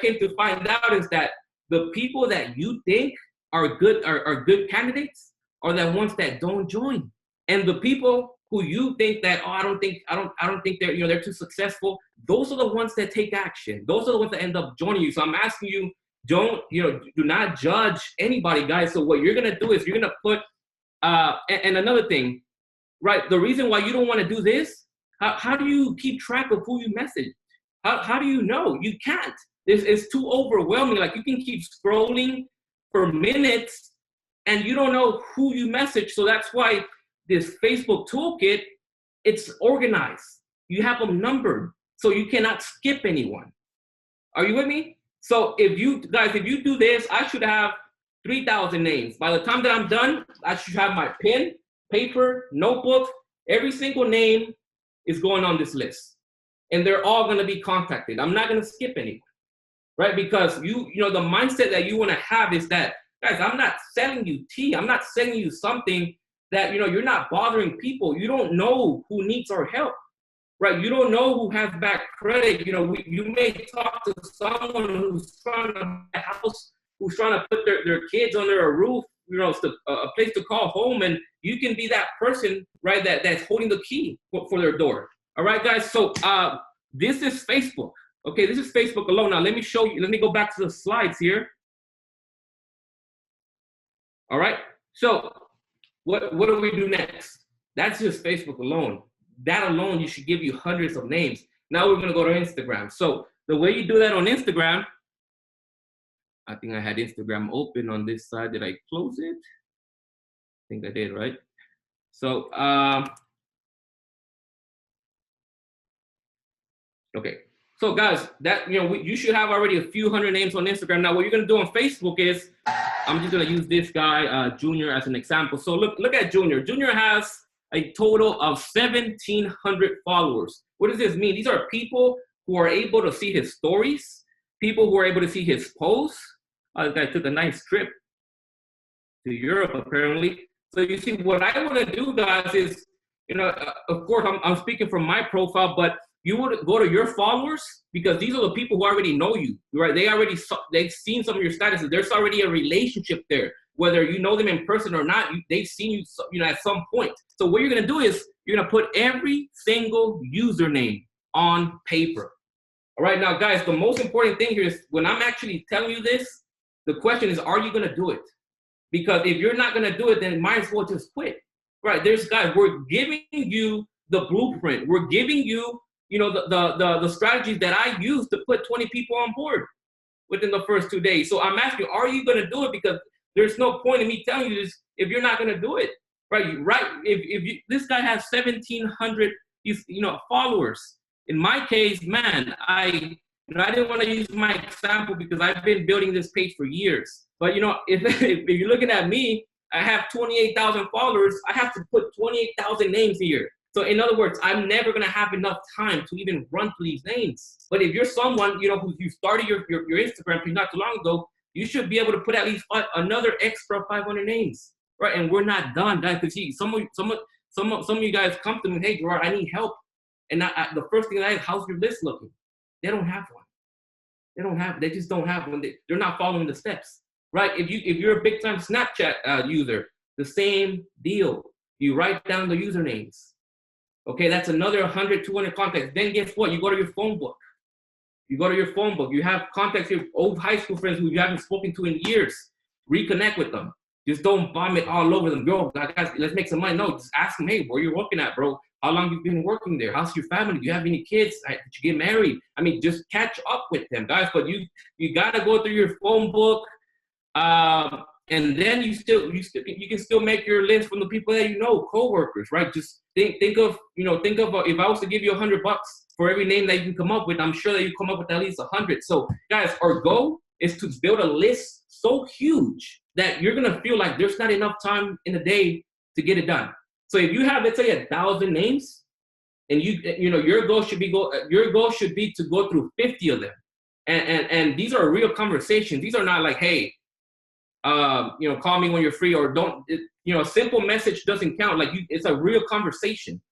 came to find out is that the people that you think are good candidates are the ones that don't join. And the people who you think that, I don't think they're, they're too successful, those are the ones that take action. Those are the ones that end up joining you. So I'm asking you, do not judge anybody, guys. So what you're gonna do is you're gonna put, and another thing, right? The reason why you don't want to do this, how do you keep track of who you message? How do you know? You can't. It's too overwhelming. Like, you can keep scrolling for minutes and you don't know who you message. So that's why this Facebook toolkit, it's organized. You have them numbered, so you cannot skip anyone. Are you with me? So if you do this, I should have 3,000 names. By the time that I'm done, I should have my pen, paper, notebook. Every single name is going on this list, and they're all going to be contacted. I'm not going to skip anyone, right? Because the mindset that you want to have is that, guys, I'm not selling you tea. I'm not selling you something that, you're not bothering people. You don't know who needs our help, right? You don't know who has bad credit. You may talk to someone who's trying to buy a house, who's trying to put their kids under a roof, a place to call home, and you can be that person, right, that's holding the key for their door. All right, guys, so this is Facebook. Okay, this is Facebook alone. Now, let me show you. Let me go back to the slides here. All right, so what do we do next? That's just Facebook alone. That alone, you should give you hundreds of names. Now we're gonna go to Instagram. So the way you do that on Instagram, I think I had Instagram open on this side. Did I close it? I think I did, right? So, okay. So guys, that, you should have already a few hundred names on Instagram. Now, what you're gonna do on Facebook is, I'm just gonna use this guy, Junior, as an example. So look at Junior. Junior has a total of 1,700 followers. What does this mean? These are people who are able to see his stories, people who are able to see his posts. This guy took a nice trip to Europe, apparently. So you see, what I want to do, guys, is, of course, I'm speaking from my profile, but you would go to your followers, because these are the people who already know you, right? They've seen some of your statuses. There's already a relationship there. Whether you know them in person or not, they've seen you, at some point. So what you're gonna do is you're gonna put every single username on paper. All right, now, guys, the most important thing here is when I'm actually telling you this, the question is, are you going to do it? Because if you're not going to do it, then might as well just quit. Right? There's guys, we're giving you the blueprint. We're giving you, you know, the strategies that I use to put 20 people on board within the first 2 days. So I'm asking you, are you going to do it? Because there's no point in me telling you this if you're not going to do it. Right? Right? If you, this guy has 1,700, followers. In my case, man, I didn't want to use my example because I've been building this page for years. But if you're looking at me, I have 28,000 followers. I have to put 28,000 names here. So in other words, I'm never gonna have enough time to even run through these names. But if you're someone, who you started your Instagram page not too long ago, you should be able to put at least another extra 500 names, right? And we're not done, guys. Because some of you guys come to me, hey, Gerard, I need help. And the first thing I ask, how's your list looking? They don't have one. They just don't have one. They're not following the steps, right? If you're a big time Snapchat user, the same deal. You write down the usernames. Okay, that's another 100, 200 contacts. Then guess what? You go to your phone book. You have contacts here, old high school friends who you haven't spoken to in years. Reconnect with them. Just don't bomb it all over them. Bro, guys, let's make some money. No, just ask them, hey, where you working at, bro? How long you been working there? How's your family? Do you have any kids? Did you get married? I mean, just catch up with them, guys. But you gotta go through your phone book, and then you can still make your list from the people that you know, coworkers, right? Just think of if I was to give you $100 for every name that you can come up with, I'm sure that you come up with at least 100. So, guys, our goal is to build a list so huge that you're gonna feel like there's not enough time in a day to get it done. So if you have, let's say, 1,000 names, and your goal should be to go through 50 of them, and these are real conversations. These are not like, hey, call me when you're free, or don't. A simple message doesn't count. Like it's a real conversation.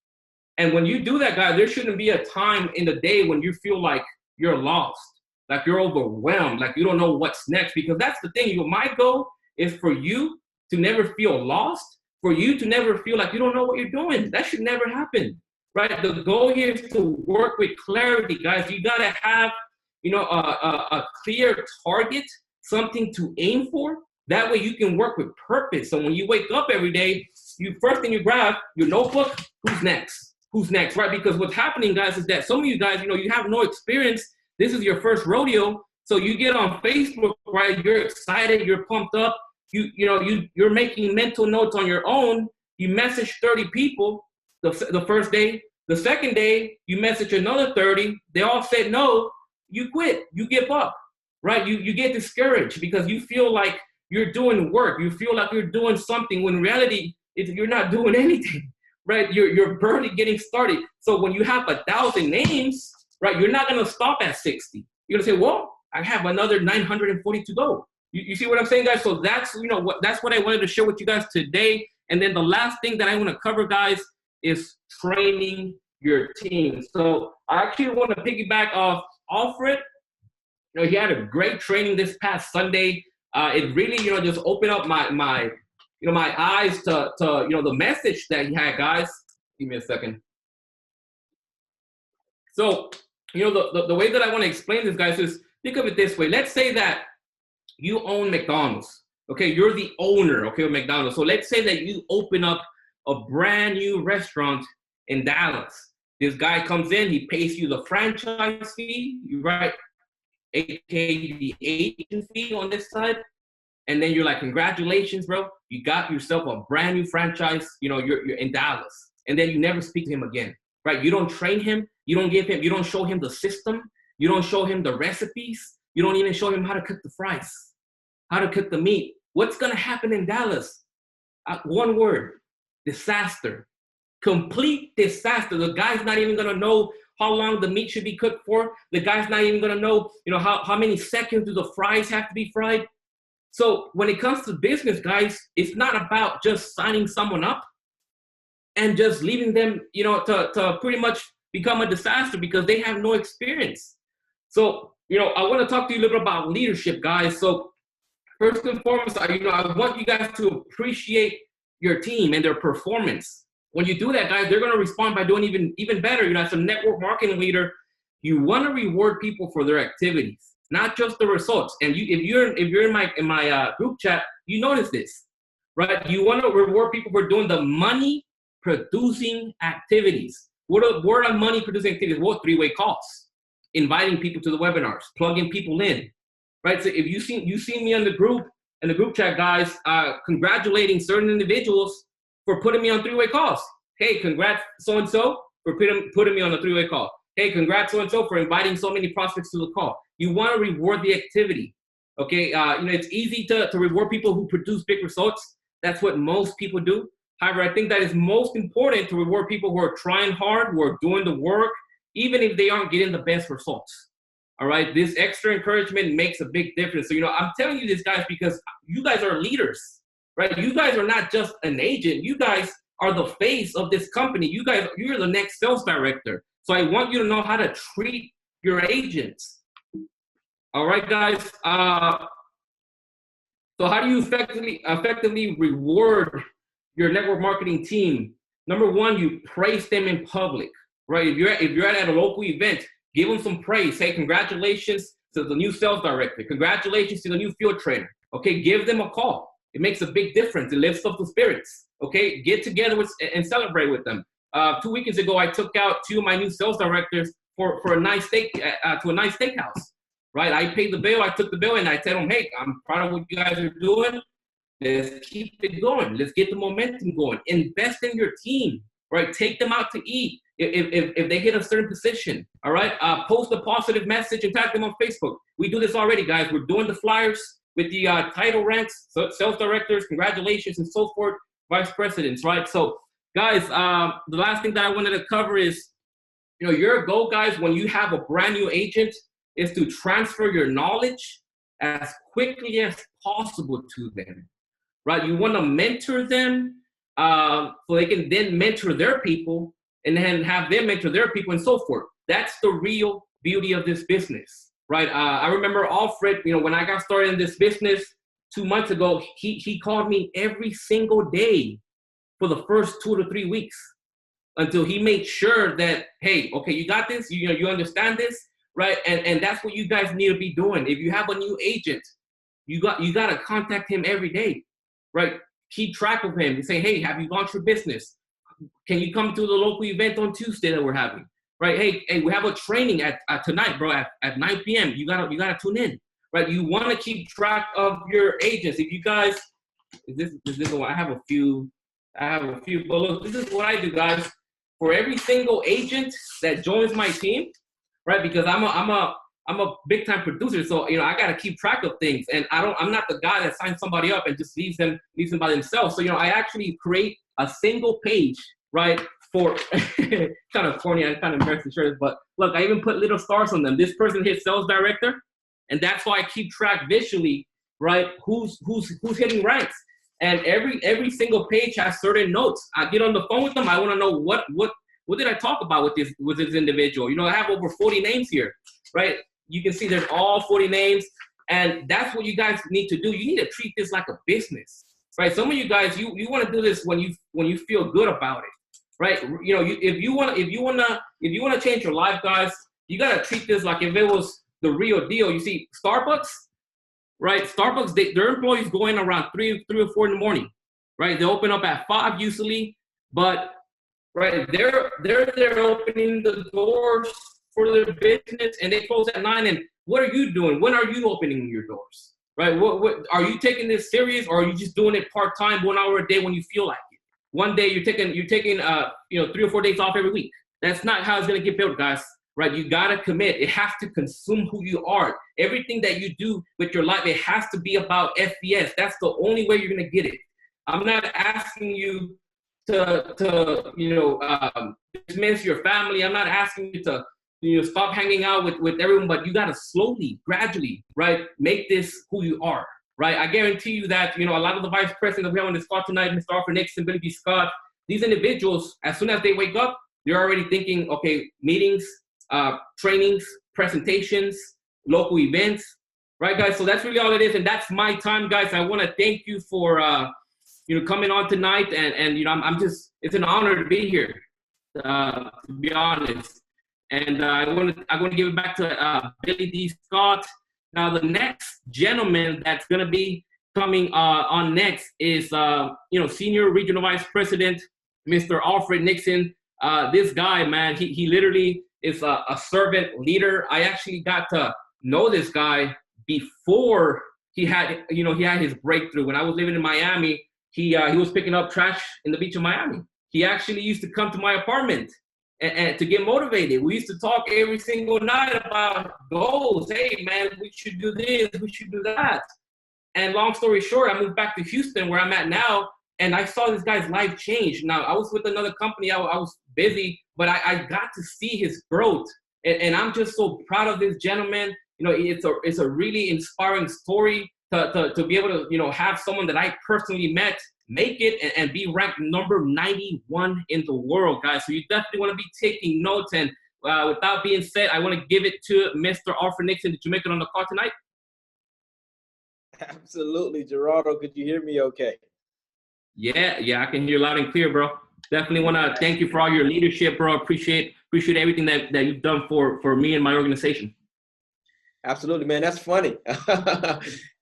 And when you do that, guys, there shouldn't be a time in the day when you feel like you're lost, like you're overwhelmed, like you don't know what's next. Because that's the thing. My goal is for you to never feel lost. For you to never feel like you don't know what you're doing. That should never happen, right? The goal here is to work with clarity, guys. You gotta have, a clear target, something to aim for. That way you can work with purpose. So when you wake up every day, first thing you grab your notebook. Who's next? Right? Because what's happening, guys, is that some of you guys, you have no experience. This is your first rodeo. So you get on Facebook, right? You're excited. You're pumped up. You're making mental notes on your own. You message 30 people the first day. The second day, you message another 30. They all said no. You quit. You give up, right? You get discouraged because you feel like you're doing work. You feel like you're doing something when in reality, you're not doing anything, right? You're barely getting started. So when you have 1,000 names, right, you're not going to stop at 60. You're going to say, well, I have another 940 to go. You see what I'm saying, guys? So that's what I wanted to share with you guys today. And then the last thing that I want to cover, guys, is training your team. So I actually want to piggyback off Alfred. He had a great training this past Sunday. It really, just opened up my eyes to the message that he had, guys. Give me a second. So, the way that I want to explain this, guys, is think of it this way. Let's say that you own McDonald's, okay? You're the owner, okay, of McDonald's. So let's say that you open up a brand new restaurant in Dallas. This guy comes in, he pays you the franchise fee, right? AKA the agent fee on this side. And then you're like, congratulations, bro. You got yourself a brand new franchise, you're in Dallas. And then you never speak to him again, right? You don't train him. You don't show him the system. You don't show him the recipes. You don't even show him how to cook the fries, how to cook the meat. What's going to happen in Dallas? One word, disaster. Complete disaster. The guy's not even going to know how long the meat should be cooked for. The guy's not even going to know, how many seconds do the fries have to be fried. So when it comes to business, guys, it's not about just signing someone up and just leaving them, to pretty much become a disaster because they have no experience. So, I want to talk to you a little bit about leadership, guys. So first and foremost, I want you guys to appreciate your team and their performance. When you do that, guys, they're going to respond by doing even better. As a network marketing leader, You want to reward people for their activities, not just the results. And if you're in my group chat, you notice this, right? You want to reward people for doing the money producing activities. What are money producing activities? What? 3-way calls, inviting people to the webinars, plugging people in, right? So if you see me in the group chat, guys, congratulating certain individuals for putting me on 3-way calls. Hey, congrats so-and-so for putting me on a 3-way call. Hey, congrats so-and-so for inviting so many prospects to the call. You want to reward the activity, okay? It's easy to reward people who produce big results. That's what most people do. However, I think that is most important to reward people who are trying hard, who are doing the work, even if they aren't getting the best results. All right, this extra encouragement makes a big difference. So, I'm telling you this, guys, because you guys are leaders, right? You guys are not just an agent. You guys are the face of this company. You're the next sales director. So I want you to know how to treat your agents. All right, guys. So how do you effectively reward your network marketing team? Number one, you praise them in public, right? If you're at a local event, give them some praise. Say congratulations to the new sales director. Congratulations to the new field trainer. Okay, give them a call. It makes a big difference. It lifts up the spirits. Okay, get together and celebrate with them. 2 weekends ago, I took out 2 of my new sales directors for a nice steak to a nice steakhouse. Right, I paid the bill. I took the bill and I told them, hey, I'm proud of what you guys are doing. Let's keep it going. Let's get the momentum going. Invest in your team. Right, take them out to eat if they hit a certain position. All right, post a positive message and tag them on Facebook. We do this already, guys. We're doing the flyers with the title ranks, so sales directors, congratulations, and so forth, vice presidents. Right, so guys, the last thing that I wanted to cover is, your goal, guys, when you have a brand new agent, is to transfer your knowledge as quickly as possible to them, right? You want to mentor them so they can then mentor their people and then have them mentor their people and so forth. That's the real beauty of this business, right? I remember Alfred, when I got started in this business 2 months ago, he called me every single day for the first 2 to 3 weeks until he made sure that, hey, okay, you got this, you understand this, right? And that's what you guys need to be doing. If you have a new agent, you got to contact him every day, right? Keep track of him and say, hey, have you launched your business? Can you come to the local event on Tuesday that we're having, right? Hey, we have a training at tonight, bro, at 9 p.m. You gotta tune in, right? You want to keep track of your agents. If you guys, this is what I have a few bullets. This is what I do, guys. For every single agent that joins my team, right? Because I'm a big time producer, so I gotta keep track of things, and I'm not the guy that signs somebody up and just leaves them by themselves. So I actually create a single page, right? For kind of corny, I kind of embarrassed the shirts, but look, I even put little stars on them. This person hit sales director, and that's why I keep track visually, right? Who's hitting ranks, and every single page has certain notes. I get on the phone with them. I want to know what did I talk about with this individual? I have over 40 names here, right? You can see there's all 40 names, and that's what you guys need to do. You need to treat this like a business, right? Some of you guys, you want to do this when you feel good about it, right? If you want to change your life, guys, you gotta treat this like if it was the real deal. You see, Starbucks, right? Starbucks, their employees go in around 3 or 4 in the morning, right? They open up at 5 usually, but right, they're opening the doors for their business, and they close at 9. And what are you doing? When are you opening your doors? Right? What are you taking this serious, or are you just doing it part time, 1 hour a day when you feel like it? One day you're taking 3 or 4 days off every week. That's not how it's gonna get built, guys. Right? You gotta commit. It has to consume who you are. Everything that you do with your life, it has to be about FBS. That's the only way you're gonna get it. I'm not asking you to dismiss your family. I'm not asking you to stop hanging out with everyone, but you got to slowly, gradually, right, make this who you are, right? I guarantee you that, a lot of the vice presidents that we have on this call tonight, Mr. Arthur Nixon, Billy B. Scott, these individuals, as soon as they wake up, they're already thinking, okay, meetings, trainings, presentations, local events, right, guys? So that's really all it is, and that's my time, guys. I want to thank you for coming on tonight, and I'm just, it's an honor to be here, to be honest. And I'm going to give it back to Billy D. Scott. Now, the next gentleman that's going to be coming on next is, Senior Regional Vice President, Mr. Alfred Nixon. This guy, man, he literally is a servant leader. I actually got to know this guy before he had his breakthrough. When I was living in Miami, he was picking up trash in the beach of Miami. He actually used to come to my apartment and to get motivated. We used to talk every single night about goals. Hey, man, we should do this, we should do that. And long story short, I moved back to Houston, where I'm at now, and I saw this guy's life change. Now, I was with another company. I was busy, but I got to see his growth. And I'm just so proud of this gentleman. It's a really inspiring story to be able to, have someone that I personally met make it and be ranked number 91 in the world, guys. So you definitely want to be taking notes. And without being said, I want to give it to Mr. Alfred Nixon. Did you make it on the call tonight? Absolutely. Gerardo, could you hear me okay? Yeah, I can hear you loud and clear, bro. Definitely want to thank you for all your leadership, bro. Appreciate everything that you've done for me and my organization. Absolutely, man. That's funny.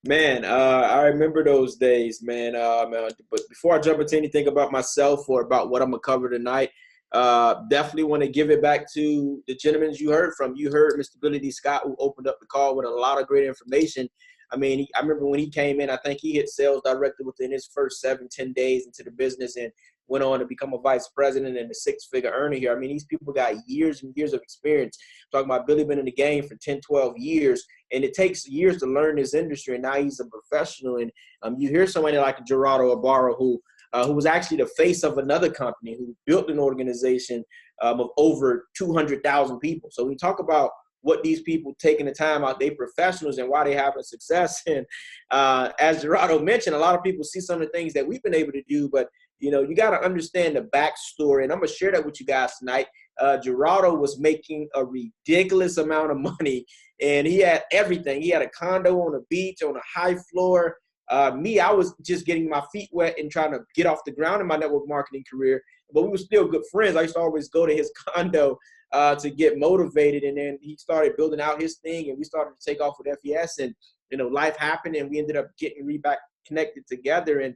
Man, I remember those days, man. But before I jump into anything about myself or about what I'm going to cover tonight, definitely want to give it back to the gentlemen you heard from. You heard Mr. Billy D. Scott, who opened up the call with a lot of great information. I mean, I remember when he came in, I think he hit sales director within his first 7-10 days into the business and went on to become a vice president and a six-figure earner here. I mean, these people got years and years of experience. I'm talking about Billy been in the game for 10, 12 years, and it takes years to learn this industry, and now he's a professional. And you hear somebody like Gerardo Ibarra, who was actually the face of another company, who built an organization of over 200,000 people. So when we talk about what these people taking the time out, they professionals, and why they having success. And as Gerardo mentioned, a lot of people see some of the things that we've been able to do, but you got to understand the backstory. And I'm going to share that with you guys tonight. Gerardo was making a ridiculous amount of money, and he had everything. He had a condo on a beach on a high floor. I was just getting my feet wet and trying to get off the ground in my network marketing career, but we were still good friends. I used to always go to his condo to get motivated, and then he started building out his thing, and we started to take off with FES, and life happened, and we ended up getting back connected together, and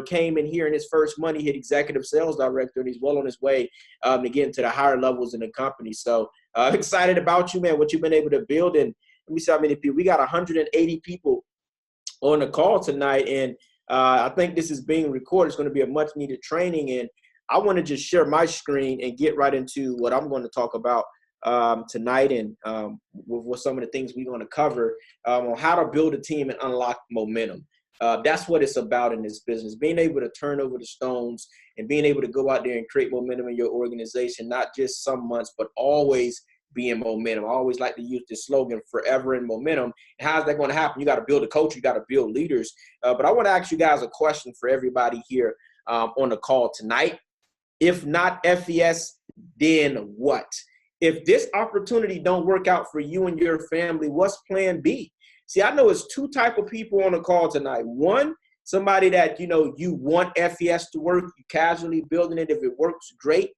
came in here in his first month, he hit executive sales director, and he's well on his way to get into the higher levels in the company. So excited about you, man, what you've been able to build. And let me see how many people. We got 180 people on the call tonight, and I think this is being recorded. It's going to be a much needed training, and I want to just share my screen and get right into what I'm going to talk about tonight, and with some of the things we're going to cover on how to build a team and unlock momentum. That's what it's about in this business, being able to turn over the stones and being able to go out there and create momentum in your organization, not just some months, but always be in momentum. I always like to use this slogan, forever in momentum. And how's that going to happen? You got to build a culture. You got to build leaders. But I want to ask you guys a question for everybody here on the call tonight. If not FES, then what? If this opportunity don't work out for you and your family, what's plan B? See, I know it's two type of people on the call tonight. One, somebody that, you want FES to work, you casually building it. If it works, great.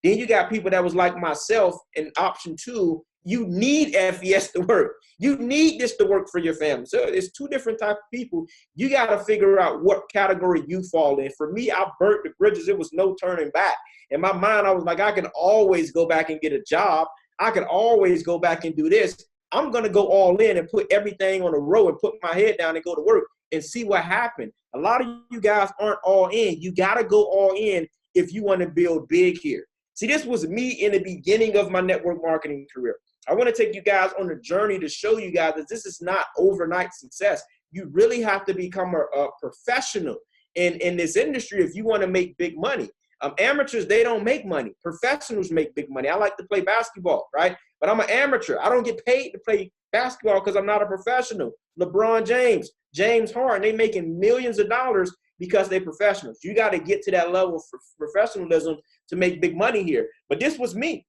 Then you got people that was like myself, and option two, you need FES to work. You need this to work for your family. So it's two different types of people. You got to figure out what category you fall in. For me, I burnt the bridges. It was no turning back. In my mind, I was like, I can always go back and get a job. I can always go back and do this. I'm going to go all in and put everything on a row and put my head down and go to work and see what happenens. A lot of you guys aren't all in. You got to go all in if you want to build big here. See, this was me in the beginning of my network marketing career. I want to take you guys on a journey to show you guys that this is not overnight success. You really have to become a professional in this industry if you want to make big money. Amateurs, they don't make money. Professionals make big money. I like to play basketball, right? But I'm an amateur. I don't get paid to play basketball because I'm not a professional. LeBron James, James Harden, they making millions of dollars because they're professionals. You got to get to that level for professionalism to make big money here. But this was me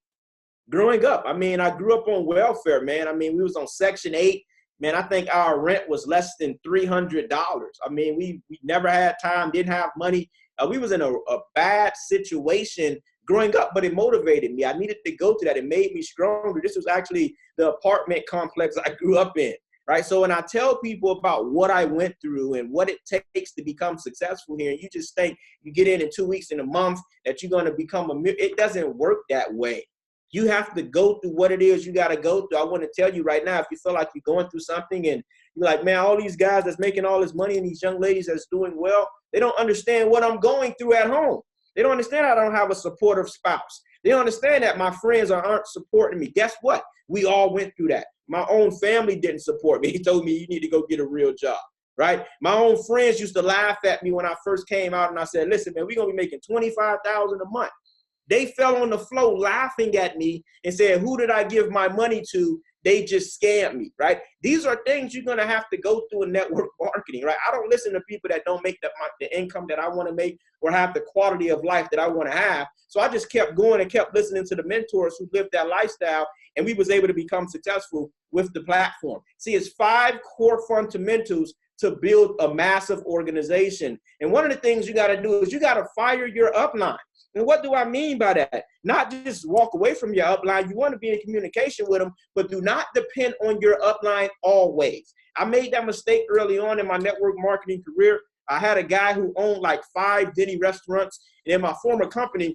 growing up. I mean, I grew up on welfare, man. I mean, we was on Section 8. Man, I think our rent was less than $300. I mean, we never had time, didn't have money. We was in a bad situation growing up, but it motivated me. I needed to go to that. It made me stronger. This was actually the apartment complex I grew up in, right? So when I tell people about what I went through and what it takes to become successful here, and you just think you get in 2 weeks, in a month, that you're going to become it doesn't work that way. You have to go through what it is you got to go through. I want to tell you right now, if you feel like you're going through something and you're like, man, all these guys that's making all this money and these young ladies that's doing well, they don't understand what I'm going through at home. They don't understand I don't have a supportive spouse. They don't understand that my friends aren't supporting me. Guess what? We all went through that. My own family didn't support me. He told me, you need to go get a real job, right? My own friends used to laugh at me when I first came out and I said, listen, man, we're going to be making $25,000 a month. They fell on the floor laughing at me and said, who did I give my money to? They just scammed me, right? These are things you're going to have to go through in network marketing, right? I don't listen to people that don't make the income that I want to make or have the quality of life that I want to have. So I just kept going and kept listening to the mentors who lived that lifestyle, and we was able to become successful with the platform. See, it's 5 core fundamentals to build a massive organization. And one of the things you got to do is you got to fire your upline. And what do I mean by that? Not just walk away from your upline. You want to be in communication with them, but do not depend on your upline always. I made that mistake early on in my network marketing career. I had a guy who owned like 5 Denny restaurants. And in my former company,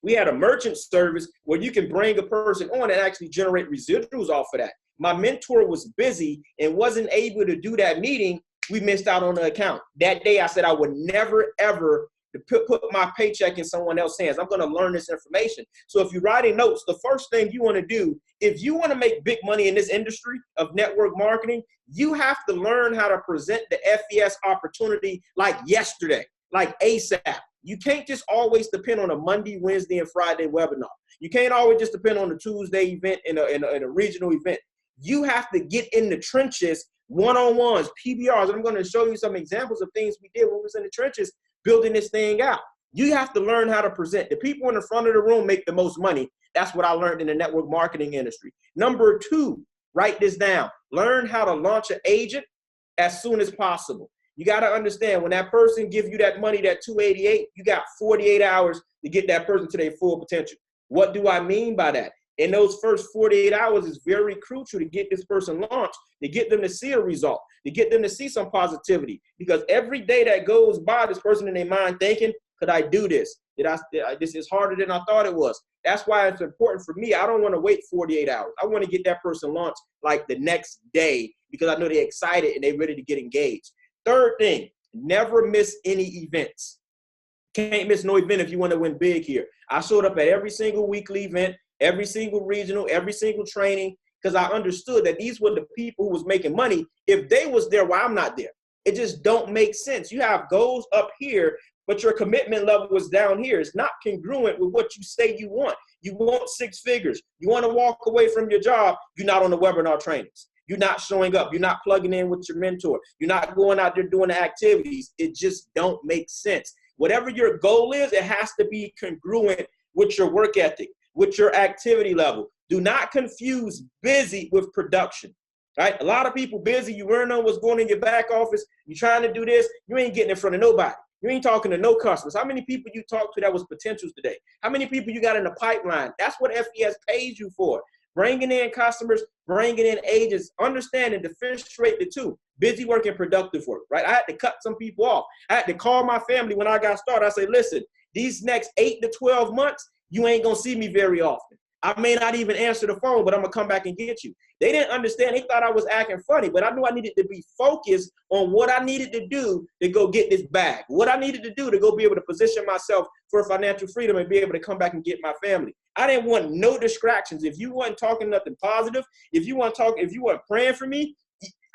we had a merchant service where you can bring a person on and actually generate residuals off of that. My mentor was busy and wasn't able to do that meeting. We missed out on the account. That day, I said I would never, ever put my paycheck in someone else's hands. I'm going to learn this information. So if you're writing notes, the first thing you want to do, if you want to make big money in this industry of network marketing, you have to learn how to present the FES opportunity like yesterday, like ASAP. You can't just always depend on a Monday, Wednesday, and Friday webinar. You can't always just depend on a Tuesday event in a regional event. You have to get in the trenches, one-on-ones, PBRs. And I'm going to show you some examples of things we did when we was in the trenches building this thing out. You have to learn how to present. The people in the front of the room make the most money. That's what I learned in the network marketing industry. Number 2, write this down. Learn how to launch an agent as soon as possible. You got to understand, when that person gives you that money, that $288, you got 48 hours to get that person to their full potential. What do I mean by that? In those first 48 hours is very crucial to get this person launched, to get them to see a result, to get them to see some positivity. Because every day that goes by, this person in their mind thinking, could I do this? This is harder than I thought it was. That's why it's important for me. I don't want to wait 48 hours. I want to get that person launched like the next day because I know they're excited and they're ready to get engaged. Third thing, never miss any events. Can't miss no event if you want to win big here. I showed up at every single weekly event, every single regional, every single training, because I understood that these were the people who was making money. If they was there, why I'm not there? It just don't make sense. You have goals up here, but your commitment level was down here. It's not congruent with what you say you want. You want 6 figures. You want to walk away from your job. You're not on the webinar trainings. You're not showing up. You're not plugging in with your mentor. You're not going out there doing the activities. It just don't make sense. Whatever your goal is, it has to be congruent with your work ethic, with your activity level. Do not confuse busy with production, right? A lot of people busy. You learn on what's going on in your back office. You're trying to do this. You ain't getting in front of nobody. You ain't talking to no customers. How many people you talk to that was potentials today? How many people you got in the pipeline? That's what FES pays you for. Bringing in customers, bringing in agents, understanding, differentiate the two. Busy work and productive work, right? I had to cut some people off. I had to call my family when I got started. I said, listen, these next 8 to 12 months, you ain't going to see me very often. I may not even answer the phone, but I'm going to come back and get you. They didn't understand. They thought I was acting funny, but I knew I needed to be focused on what I needed to do to go get this bag, what I needed to do to go be able to position myself for financial freedom and be able to come back and get my family. I didn't want no distractions. If you weren't talking nothing positive, if you weren't praying for me,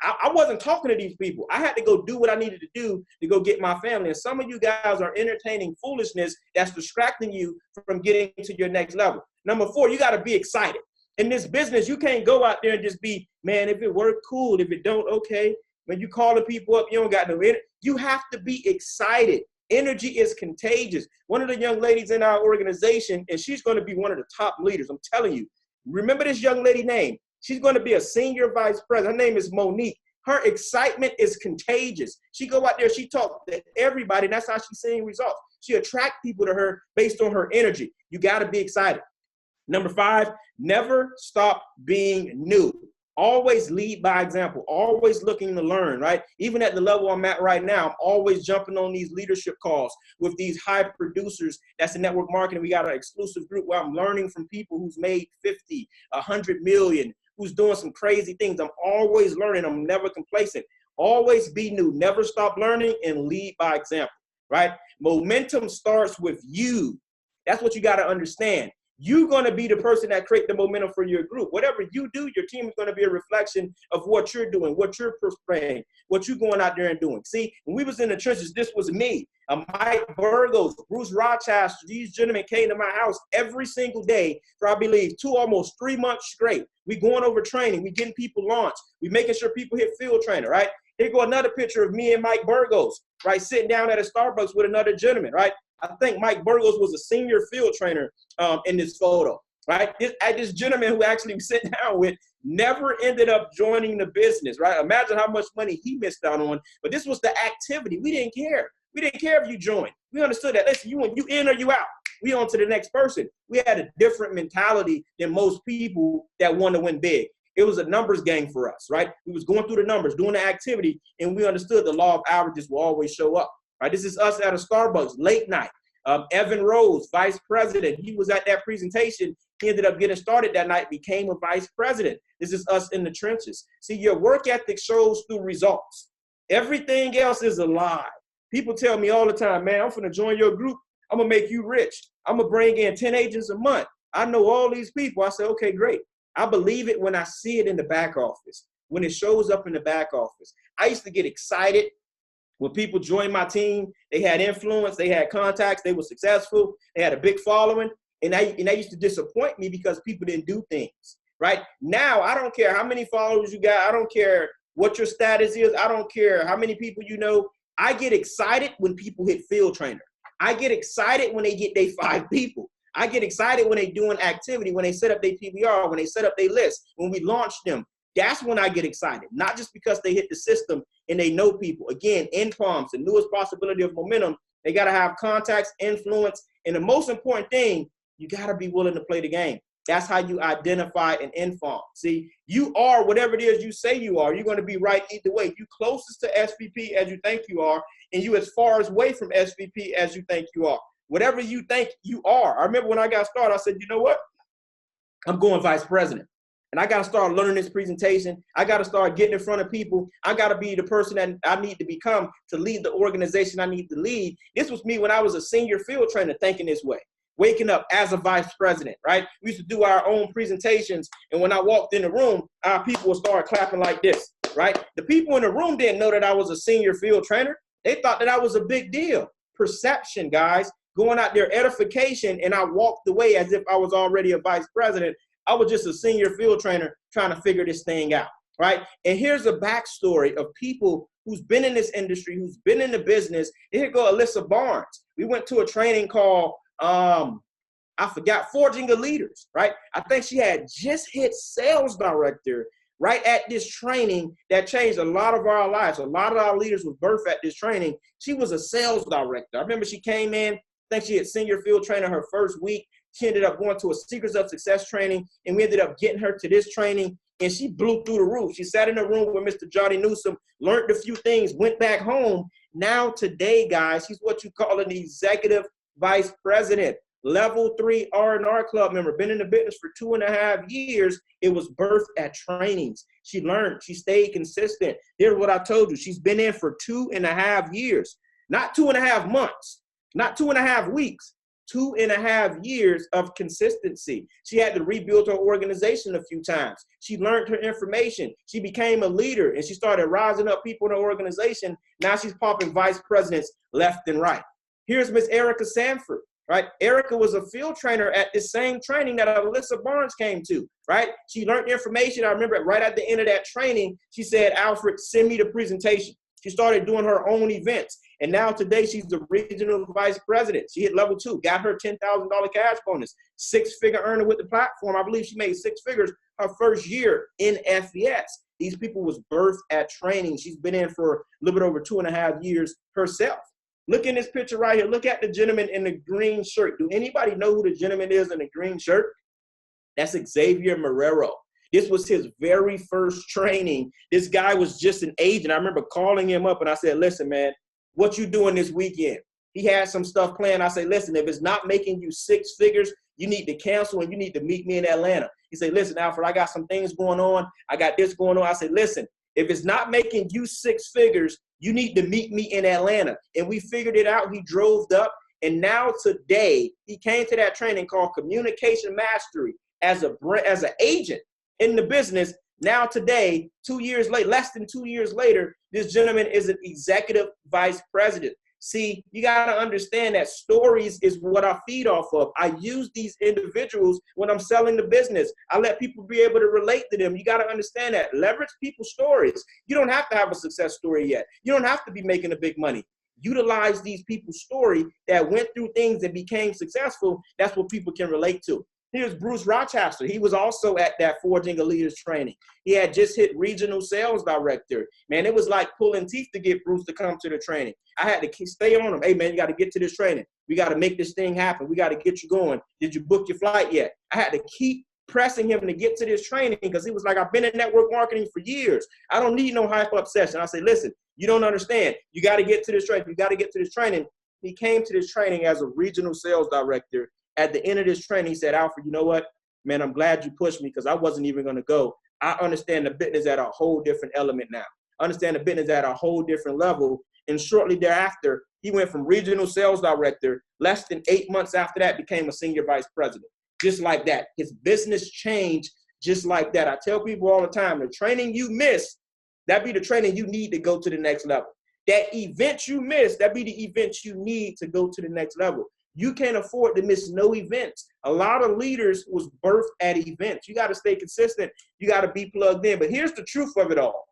I wasn't talking to these people. I had to go do what I needed to do to go get my family. And some of you guys are entertaining foolishness that's distracting you from getting to your next level. Number 4, you got to be excited. In this business, you can't go out there and just be, man, if it work, cool. If it don't, okay. When you calling people up, you don't got no energy. You have to be excited. Energy is contagious. One of the young ladies in our organization, and she's going to be one of the top leaders, I'm telling you. Remember this young lady name. She's going to be a senior vice president. Her name is Monique. Her excitement is contagious. She go out there, she talk to everybody, and that's how she's seeing results. She attract people to her based on her energy. You got to be excited. Number 5, never stop being new. Always lead by example, always looking to learn, right? Even at the level I'm at right now, I'm always jumping on these leadership calls with these high producers. That's in network marketing. We got an exclusive group where I'm learning from people who's made 50, 100 million, who's doing some crazy things. I'm always learning. I'm never complacent. Always be new. Never stop learning and lead by example, right? Momentum starts with you. That's what you got to understand. You're going to be the person that create the momentum for your group. Whatever you do, your team is going to be a reflection of what you're doing, what you're portraying, what you're going out there and doing. See, when we was in the trenches, this was me. Mike Burgos, Bruce Rochester, these gentlemen came to my house every single day for, I believe, almost 3 months straight. We going over training. We getting people launched. We making sure people hit field training, right? Here go another picture of me and Mike Burgos, right, sitting down at a Starbucks with another gentleman, right? I think Mike Burgos was a senior field trainer in this photo, right? This gentleman who actually was sitting down with never ended up joining the business, right? Imagine how much money he missed out on. But this was the activity. We didn't care. We didn't care if you joined. We understood that. Listen, you in or you out. We on to the next person. We had a different mentality than most people that want to win big. It was a numbers game for us, right? We was going through the numbers, doing the activity, and we understood the law of averages will always show up. Right, this is us at a Starbucks late night. Evan Rose, vice president, he was at that presentation. He ended up getting started that night, became a vice president. This is us in the trenches. See, your work ethic shows through results. Everything else is a lie. People tell me all the time, man, I'm going to join your group. I'm going to make you rich. I'm going to bring in 10 agents a month. I know all these people. I say, okay, great. I believe it when I see it in the back office, when it shows up in the back office. I used to get excited when people joined my team. They had influence, they had contacts, they were successful, they had a big following, and that used to disappoint me because people didn't do things, right? Now, I don't care how many followers you got. I don't care what your status is. I don't care how many people you know. I get excited when people hit field trainer. I get excited when they get their 5 people. I get excited when they doing activity, when they set up their PBR, when they set up their list, when we launch them. That's when I get excited, not just because they hit the system and they know people. Again, NPOMs, the newest possibility of momentum, they got to have contacts, influence, and the most important thing, you got to be willing to play the game. That's how you identify an NPOM. See, you are whatever it is you say you are. You're going to be right either way. You closest to SVP as you think you are, and you as far away from SVP as you think you are. Whatever you think you are. I remember when I got started, I said, you know what? I'm going vice president. And I got to start learning this presentation. I got to start getting in front of people. I got to be the person that I need to become to lead the organization I need to lead. This was me when I was a senior field trainer thinking this way, waking up as a vice president, right? We used to do our own presentations. And when I walked in the room, our people would start clapping like this, right? The people in the room didn't know that I was a senior field trainer. They thought that I was a big deal. Perception, guys, going out there, edification. And I walked away as if I was already a vice president. I was just a senior field trainer trying to figure this thing out, right? And here's a backstory of people who's been in this industry, who's been in the business. Here go Alyssa Barnes. We went to a training called, I forgot, Forging the Leaders, right? I think she had just hit sales director right at this training that changed a lot of our lives. A lot of our leaders were birthed at this training. She was a sales director. I remember she came in, I think she had senior field trainer her first week. She ended up going to a Secrets of Success training, and we ended up getting her to this training, and she blew through the roof. She sat in a room with Mr. Johnny Newsom, learned a few things, went back home. Now today, guys, she's what you call an executive vice president, level 3 R&R club member, been in the business for 2.5 years. It was birthed at trainings. She learned, she stayed consistent. Here's what I told you. She's been in for 2.5 years, not 2.5 months, not 2.5 weeks. 2.5 years of consistency. She had to rebuild her organization a few times. She learned her information. She became a leader, and she started rising up people in her organization. Now she's popping vice presidents left and right. Here's Miss Erica Sanford, right? Erica was a field trainer at this same training that Alyssa Barnes came to, right? She learned information. I remember right at the end of that training, she said, Alfred, send me the presentation. She started doing her own events. And now today she's the regional vice president. She hit level 2, got her $10,000 cash bonus, 6-figure earner with the platform. I believe she made 6 figures her first year in FES. These people was birthed at training. She's been in for a little bit over 2.5 years herself. Look in this picture right here. Look at the gentleman in the green shirt. Do anybody know who the gentleman is in the green shirt? That's Xavier Marrero. This was his very first training. This guy was just an agent. I remember calling him up and I said, listen, man, what you doing this weekend? He had some stuff planned. I said, listen, if it's not making you 6 figures, you need to cancel and you need to meet me in Atlanta. He said, listen, Alfred, I got some things going on. I got this going on. I said, listen, if it's not making you 6 figures, you need to meet me in Atlanta. And we figured it out. He drove up. And now today, he came to that training called Communication Mastery as an agent in the business. Now today, 2 years later, less than 2 years later, this gentleman is an executive vice president. See, you got to understand that stories is what I feed off of. I use these individuals when I'm selling the business. I let people be able to relate to them. You got to understand that. Leverage people's stories. You don't have to have a success story yet. You don't have to be making the big money. Utilize these people's story that went through things and became successful. That's what people can relate to. Here's Bruce Rochester. He was also at that Forging a Leader's training. He had just hit regional sales director. Man, it was like pulling teeth to get Bruce to come to the training. I had to stay on him. Hey, man, you got to get to this training. We got to make this thing happen. We got to get you going. Did you book your flight yet? I had to keep pressing him to get to this training because he was like, I've been in network marketing for years. I don't need no hype-up session. I say, listen, you don't understand. You got to get to this training. You got to get to this training. He came to this training as a regional sales director. At the end of this training, he said, Alfred, you know what? Man, I'm glad you pushed me because I wasn't even going to go. I understand the business at a whole different element now. I understand the business at a whole different level. And shortly thereafter, he went from regional sales director. Less than 8 months after that, became a senior vice president. Just like that. His business changed just like that. I tell people all the time, the training you miss, that be the training you need to go to the next level. That event you miss, that be the event you need to go to the next level. You can't afford to miss no events. A lot of leaders was birthed at events. You got to stay consistent. You got to be plugged in. But here's the truth of it all.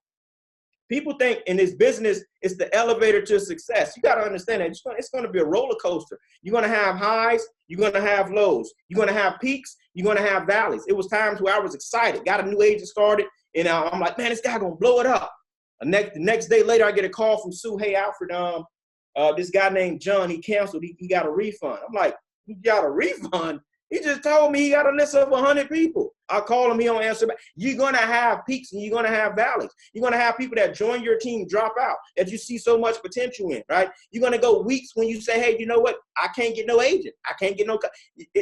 People think in this business, it's the elevator to success. You got to understand that it's going to be a roller coaster. You're going to have highs. You're going to have lows. You're going to have peaks. You're going to have valleys. It was times where I was excited, got a new agent started, and I'm like, man, this guy going to blow it up. The next day later, I get a call from Sue. Hey, Alfred, this guy named John, he canceled. He got a refund. I'm like, he got a refund? He just told me he got a list of 100 people. I call him, he don't answer back. You're going to have peaks and you're going to have valleys. You're going to have people that join your team, drop out, that you see so much potential in, right? You're going to go weeks when you say, hey, you know what? I can't get no agent. I can't get no.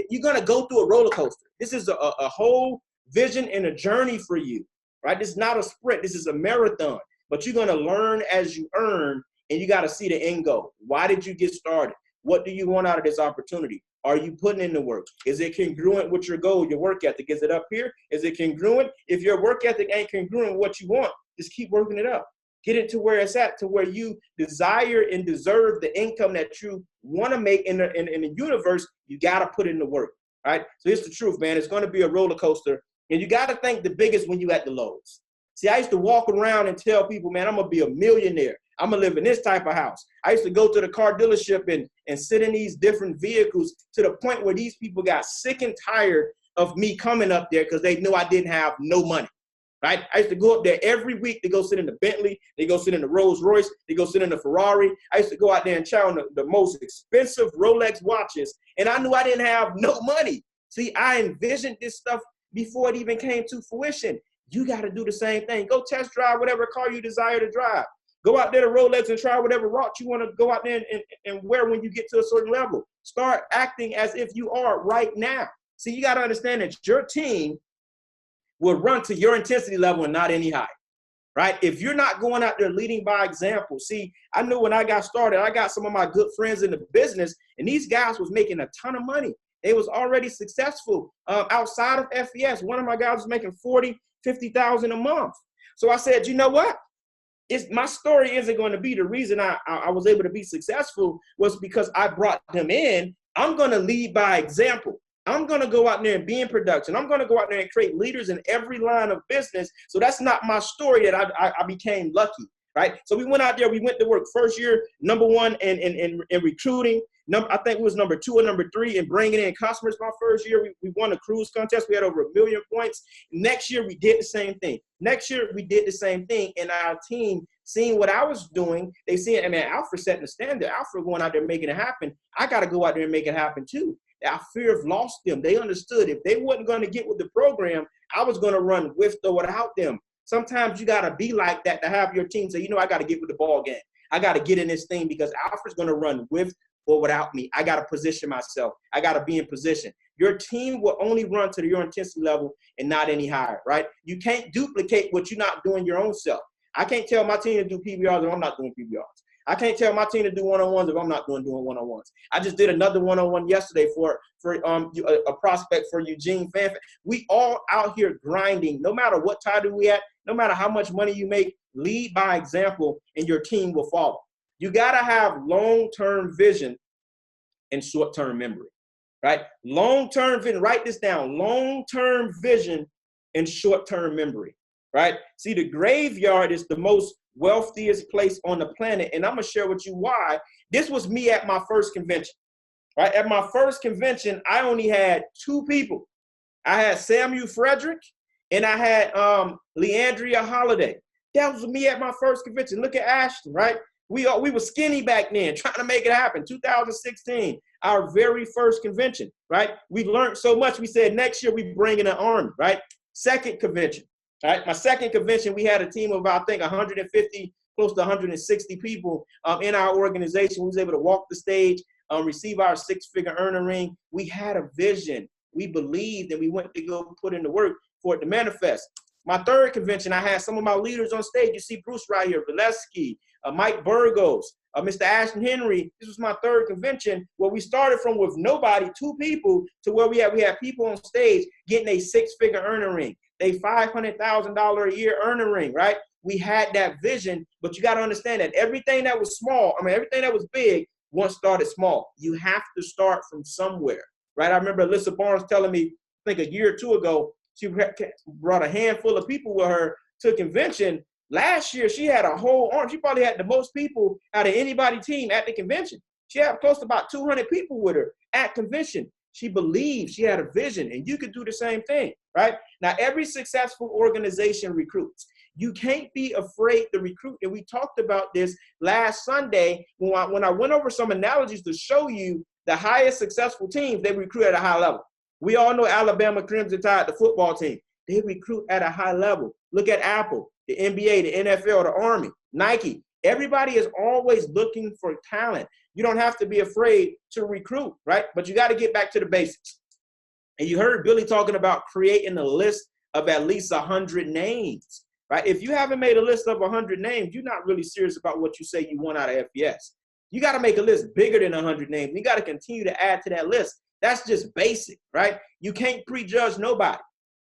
You're going to go through a roller coaster. This is a whole vision and a journey for you, right? This is not a sprint. This is a marathon. But you're going to learn as you earn. And you got to see the end goal. Why did you get started? What do you want out of this opportunity? Are you putting in the work? Is it congruent with your goal, your work ethic? Is it up here? Is it congruent? If your work ethic ain't congruent with what you want, just keep working it up. Get it to where it's at, to where you desire and deserve the income that you want to make in the universe. You got to put in the work, right? So here's the truth, man. It's going to be a roller coaster. And you got to think the biggest when you at the lows. See, I used to walk around and tell people, man, I'm going to be a millionaire. I'm going to live in this type of house. I used to go to the car dealership and sit in these different vehicles to the point where these people got sick and tired of me coming up there because they knew I didn't have no money, right? I used to go up there every week to go sit in the Bentley. They go sit in the Rolls Royce. They go sit in the Ferrari. I used to go out there and chow on the most expensive Rolex watches, and I knew I didn't have no money. See, I envisioned this stuff before it even came to fruition. You got to do the same thing. Go test drive whatever car you desire to drive. Go out there to Rolex and try whatever route you want to go out there and wear when you get to a certain level. Start acting as if you are right now. See, you got to understand that your team will run to your intensity level and not any higher, right? If you're not going out there leading by example. See, I knew when I got started, I got some of my good friends in the business, and these guys was making a ton of money. They was already successful outside of FES. One of my guys was making $40,000, $50,000 a month. So I said, you know what? My story isn't going to be the reason I was able to be successful was because I brought them in. I'm going to lead by example. I'm going to go out there and be in production. I'm going to go out there and create leaders in every line of business. So that's not my story that I became lucky, right? So we went out there. We went to work first year, #1 in recruiting. I think we was number 2 or number 3 in bringing in customers my first year. We won a cruise contest. We had over 1 million points. Next year, we did the same thing. And our team, seeing what I was doing, they seen, Alfred setting the standard. Alfred going out there making it happen. I got to go out there and make it happen too. Our fear of lost them. They understood if they wasn't going to get with the program, I was going to run with or without them. Sometimes you got to be like that to have your team say, I got to get with the ball game. I got to get in this thing because Alfred's going to run with or without me. I got to position myself. I got to be in position. Your team will only run to your intensity level and not any higher, right? You can't duplicate what you're not doing your own self. I can't tell my team to do PBRs if I'm not doing PBRs. I can't tell my team to do one-on-ones if I'm not doing one-on-ones. I just did another one-on-one yesterday for a prospect for Eugene Fanfare. We all out here grinding. No matter what title we at, no matter how much money you make, lead by example, and your team will follow. You got to have long-term vision and short-term memory, right? Long-term vision. Write this down. Long-term vision and short-term memory, right? See, the graveyard is the most wealthiest place on the planet, and I'm gonna share with you why. This was me at my first convention, right? At my first convention, I only had 2 people. I had Samuel Frederick and I had Leandria Holiday. That was me at my first convention. Look at Ashton, right? We were skinny back then, trying to make it happen. 2016, our very first convention, right? We learned so much. We said next year we bring in an army, right? Second convention. All right, my second convention, we had a team of about, I think, 150, close to 160 people in our organization. We was able to walk the stage, receive our 6-figure earner ring. We had a vision. We believed, and we went to go put in the work for it to manifest. My third convention, I had some of my leaders on stage. You see Bruce right here, Valesky, Mike Burgos, Mr. Ashton Henry. This was my third convention where we started from with nobody, 2 people, to where we had people on stage getting a 6-figure earner ring. They $500,000 a year earner ring, right? We had that vision, but you got to understand that everything that was small, everything that was big once started small. You have to start from somewhere, right? I remember Alyssa Barnes telling me, I think a year or 2 ago, she brought a handful of people with her to a convention. Last year, she had a whole arm. She probably had the most people out of anybody team at the convention. She had close to about 200 people with her at convention. She believed, she had a vision, and you could do the same thing, right? Now, every successful organization recruits. You can't be afraid to recruit. And we talked about this last Sunday when I went over some analogies to show you the highest successful teams, they recruit at a high level. We all know Alabama Crimson Tide, the football team. They recruit at a high level. Look at Apple, the NBA, the NFL, the Army, Nike. Everybody is always looking for talent. You don't have to be afraid to recruit, right? But you got to get back to the basics. And you heard Billy talking about creating a list of at least 100 names, right? If you haven't made a list of 100 names, you're not really serious about what you say you want out of FBS. You got to make a list bigger than 100 names. You got to continue to add to that list. That's just basic, right? You can't prejudge nobody.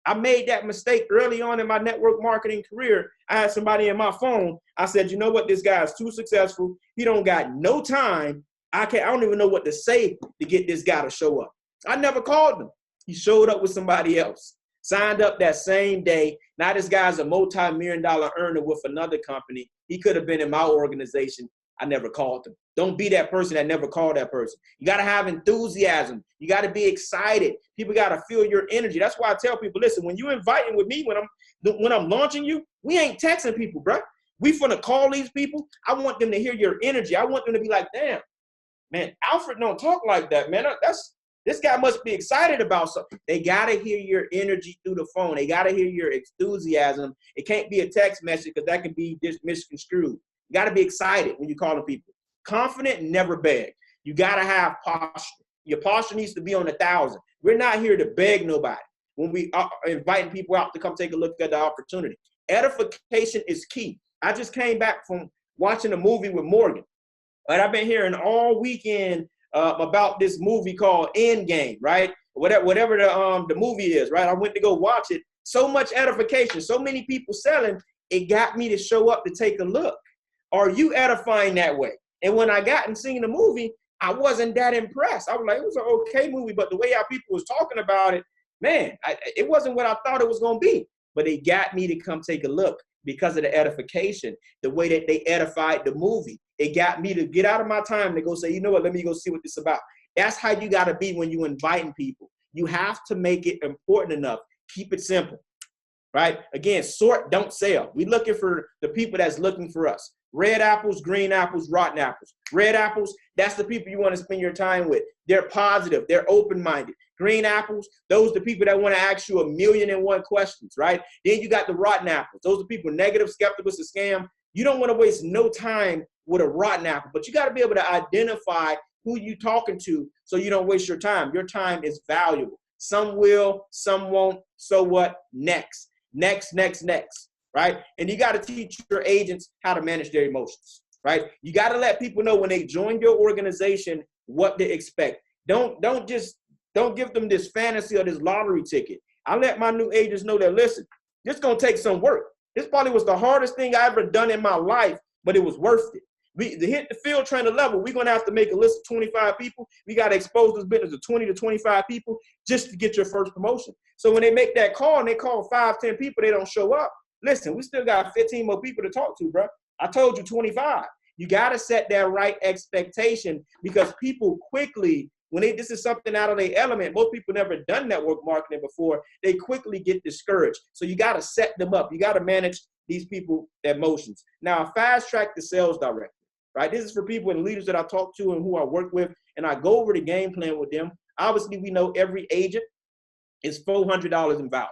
I made that mistake early on in my network marketing career. I had somebody in my phone. I said, you know what? This guy is too successful. He don't got no time. I don't even know what to say to get this guy to show up. I never called him. He showed up with somebody else, signed up that same day. Now this guy's a multi-million-dollar earner with another company. He could have been in my organization. I never called him. Don't be that person that never called that person. You got to have enthusiasm. You got to be excited. People got to feel your energy. That's why I tell people, listen, when you're inviting with me, when I'm launching you, we ain't texting people, bro. We finna call these people. I want them to hear your energy. I want them to be like, damn, man, Alfred don't talk like that, man. This guy must be excited about something. They got to hear your energy through the phone. They got to hear your enthusiasm. It can't be a text message because that can be misconstrued. You got to be excited when you're calling people. Confident, never beg. You got to have posture. Your posture needs to be on 1,000. We're not here to beg nobody when we are inviting people out to come take a look at the opportunity. Edification is key. I just came back from watching a movie with Morgan. And I've been hearing all weekend about this movie called Endgame, right? Whatever the movie is, right? I went to go watch it. So much edification, so many people selling, it got me to show up to take a look. Are you edifying that way? And when I got and seen the movie, I wasn't that impressed. I was like, it was an okay movie, but the way how people was talking about it, man, it wasn't what I thought it was going to be. But it got me to come take a look because of the edification, the way that they edified the movie. It got me to get out of my time to go say, you know what, let me go see what this is about. That's how you got to be when you inviting people. You have to make it important enough. Keep it simple, right? Again, sort, don't sell. We're looking for the people that's looking for us. Red apples, green apples, rotten apples. Red apples, that's the people you want to spend your time with. They're positive. They're open-minded. Green apples, those are the people that want to ask you 1,000,001 questions, right? Then you got the rotten apples. Those are people negative, skeptical, it's a scam. You don't want to waste no time with a rotten apple, but you got to be able to identify who you talking to so you don't waste your time. Your time is valuable. Some will, some won't. So what? Next, right? And you got to teach your agents how to manage their emotions, right? You got to let people know when they join your organization what to expect. Don't give them this fantasy or this lottery ticket. I let my new agents know that, listen, this is going to take some work. This probably was the hardest thing I ever done in my life, but it was worth it. To hit the field trainer level, we're going to have to make a list of 25 people. We got to expose this business to 20 to 25 people just to get your first promotion. So when they make that call and they call 5, 10 people, they don't show up. Listen, we still got 15 more people to talk to, bro. I told you 25. You got to set that right expectation because people quickly, this is something out of their element, most people never done network marketing before, they quickly get discouraged. So you got to set them up. You got to manage these people emotions. Now, fast track the sales director. Right? This is for people and leaders that I talk to and who I work with, and I go over the game plan with them. Obviously, we know every agent is $400 in value,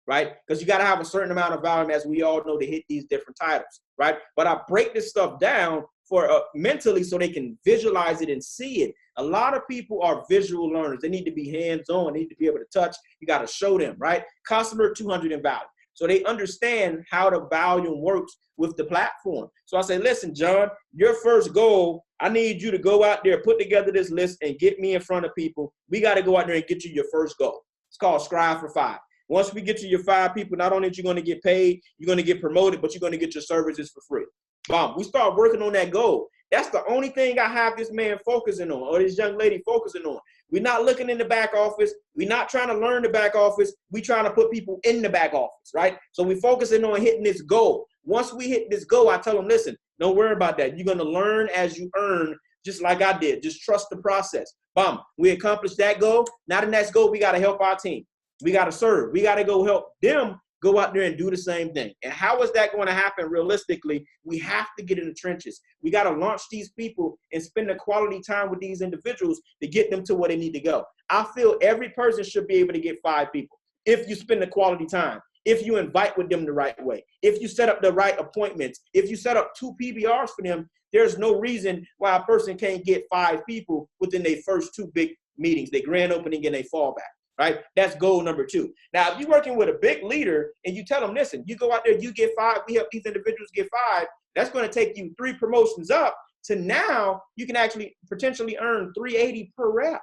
right? Because you got to have a certain amount of value, as we all know, to hit these different titles, right? But I break this stuff down for mentally so they can visualize it and see it. A lot of people are visual learners. They need to be hands-on. They need to be able to touch. You got to show them, right? Customer, 200 in value. So they understand how the volume works with the platform. So I say, listen, John, your first goal, I need you to go out there, put together this list and get me in front of people. We got to go out there and get you your first goal. It's called Scribe for 5. Once we get you your 5 people, not only are you going to get paid, you're going to get promoted, but you're going to get your services for free. Boom. We start working on that goal. That's the only thing I have this man focusing on, or this young lady focusing on. We're not looking in the back office. We're not trying to learn the back office. We're trying to put people in the back office, right? So we're focusing on hitting this goal. Once we hit this goal, I tell them, listen, don't worry about that. You're going to learn as you earn, just like I did. Just trust the process. Boom. We accomplished that goal. Now the next goal, we got to help our team. We got to serve. We got to go help them go out there and do the same thing. And how is that going to happen realistically? We have to get in the trenches. We got to launch these people and spend the quality time with these individuals to get them to where they need to go. I feel every person should be able to get 5 people if you spend the quality time, if you invite with them the right way, if you set up the right appointments, if you set up 2 PBRs for them. There's no reason why a person can't get 5 people within their first 2 big meetings, their grand opening and their fallback. Right? That's goal number 2. Now, if you're working with a big leader and you tell them, listen, you go out there, you get 5, we help these individuals get 5, that's going to take you 3 promotions up to now you can actually potentially earn $380 per rep.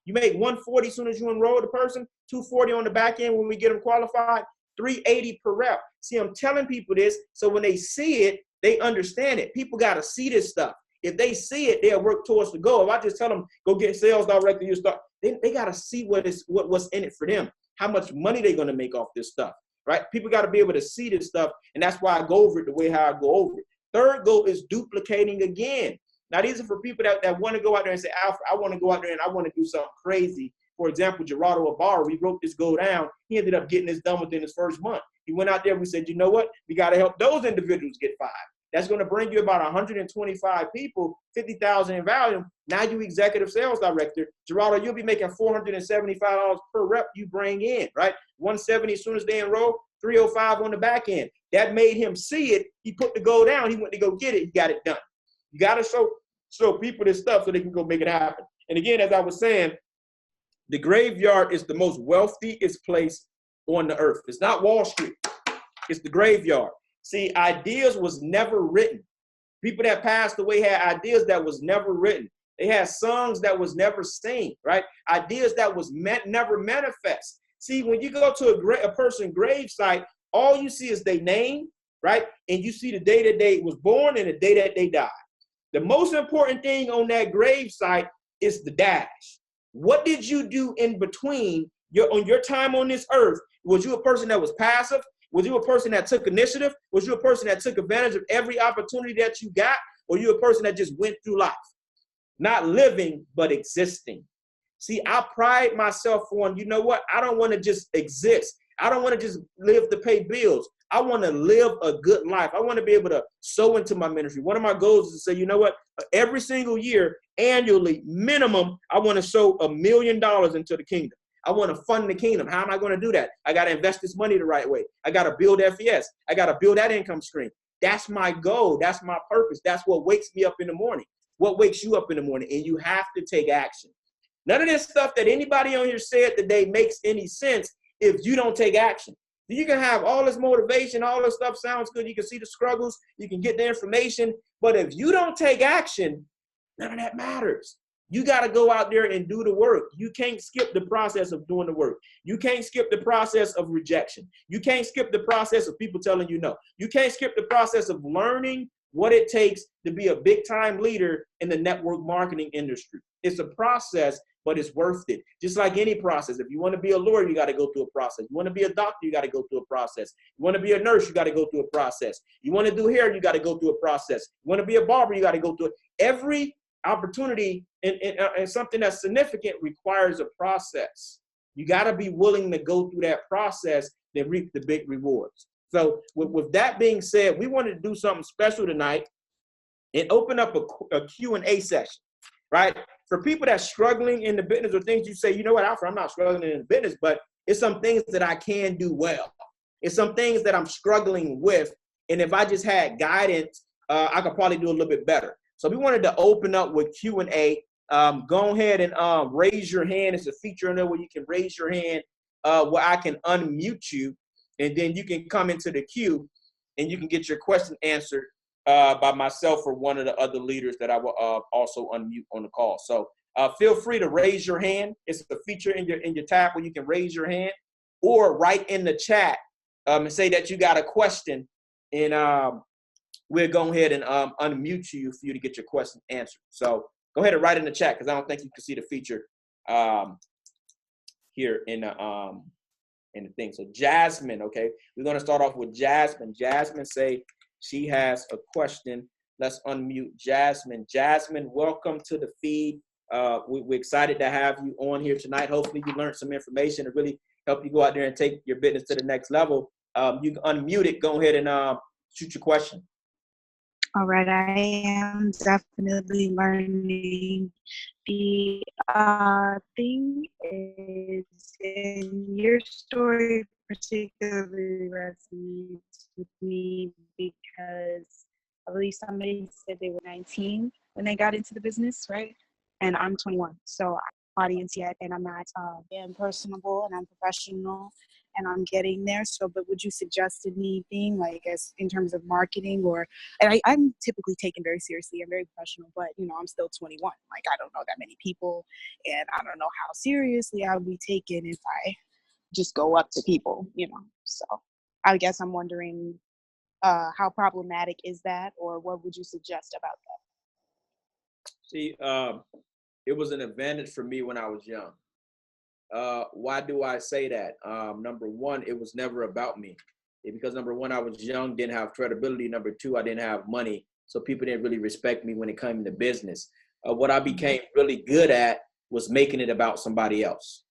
You make $140 as soon as you enroll the person, $240 on the back end when we get them qualified, $380 per rep. See, I'm telling people this so when they see it, they understand it. People got to see this stuff. If they see it, they'll work towards the goal. If I just tell them, go get sales director, you start. They got to see what's in it for them, how much money they're going to make off this stuff, right? People got to be able to see this stuff, and that's why I go over it the way how I go over it. Third goal is duplicating again. Now, these are for people that want to go out there and say, Alfred, I want to go out there and I want to do something crazy. For example, Gerardo Ibarra, we wrote this goal down. He ended up getting this done within his first month. He went out there, we said, you know what? We got to help those individuals get 5. That's going to bring you about 125 people, 50,000 in value. Now you executive sales director. Gerardo, you'll be making $475 per rep you bring in, right? 170 as soon as they enroll, 305 on the back end. That made him see it. He put the goal down. He went to go get it. He got it done. You got to show people this stuff so they can go make it happen. And again, as I was saying, the graveyard is the most wealthiest place on the earth. It's not Wall Street. It's the graveyard. See, ideas was never written. People that passed away had ideas that was never written. They had songs that was never seen, right? Ideas that was never manifest. See, when you go to a person's grave site, all you see is their name, right? And you see the day that they was born and the day that they died. The most important thing on that grave site is the dash. What did you do in between on your time on this earth? Was you a person that was passive? Was you a person that took initiative? Was you a person that took advantage of every opportunity that you got? or you're a person that just went through life, not living, but existing. See, I pride myself on, you know what? I don't want to just exist. I don't want to just live to pay bills. I want to live a good life. I want to be able to sow into my ministry. One of my goals is to say, you know what? Every single year, annually, minimum, I want to sow $1 million into the kingdom. I want to fund the kingdom. How am I going to do that? I got to invest this money the right way. I got to build FES. I got to build that income stream. That's my goal. That's my purpose. That's what wakes me up in the morning. What wakes you up in the morning? And you have to take action. None of this stuff that anybody on here said today makes any sense if you don't take action. You can have all this motivation, all this stuff sounds good. You can see the struggles, you can get the information, but if you don't take action, none of that matters. You got to go out there and do the work. You can't skip the process of doing the work. You can't skip the process of rejection. You can't skip the process of people telling you no. You can't skip the process of learning what it takes to be a big time leader in the network marketing industry. It's a process, but it's worth it. Just like any process. If you want to be a lawyer, you got to go through a process. You want to be a doctor, you got to go through a process. You want to be a nurse, you got to go through a process. You want to do hair, you got to go through a process. You want to be a barber, you got to go through it. Every opportunity and something that's significant requires a process. You got to be willing to go through that process and reap the big rewards. So with that being said, we wanted to do something special tonight and open up a Q&A session, right? For people that's struggling in the business or things you say, you know what, Alfred, I'm not struggling in the business, but it's some things that I can do well. It's some things that I'm struggling with. And if I just had guidance, I could probably do a little bit better. So we wanted to open up with Q&A. Go ahead and raise your hand. It's a feature in there where you can raise your hand where I can unmute you. And then you can come into the queue and you can get your question answered by myself or one of the other leaders that I will also unmute on the call. So feel free to raise your hand. It's a feature in your tab where you can raise your hand or write in the chat and say that you got a question, and we'll go ahead and unmute you for you to get your question answered. So go ahead and write in the chat because I don't think you can see the feature here in the thing. So Jasmine, okay, we're going to start off with Jasmine. Jasmine say she has a question. Let's unmute Jasmine. Jasmine, welcome to the feed. We're excited to have you on here tonight. Hopefully you learned some information to really help you go out there and take your business to the next level. You can unmute it. Go ahead and shoot your question. All right, I am definitely learning. The thing is, in your story particularly resonates with me because I believe somebody said they were 19 when they got into the business, right? And I'm 21, so I'm audience yet, and I'm not being personable, and I'm professional, and I'm getting there. So, but would you suggest anything, like as in terms of marketing, or? And I'm typically taken very seriously. I'm very professional, but you know, I'm still 21. Like I don't know that many people, and I don't know how seriously I would be taken if I just go up to people, you know. So, I guess I'm wondering how problematic is that, or what would you suggest about that? See, it was an advantage for me when I was young. Why do I say that? Number one, it was never about me. Because number one, I was young, didn't have credibility. Number two, I didn't have money. So people didn't really respect me when it came to business. What I became really good at was making it about somebody else,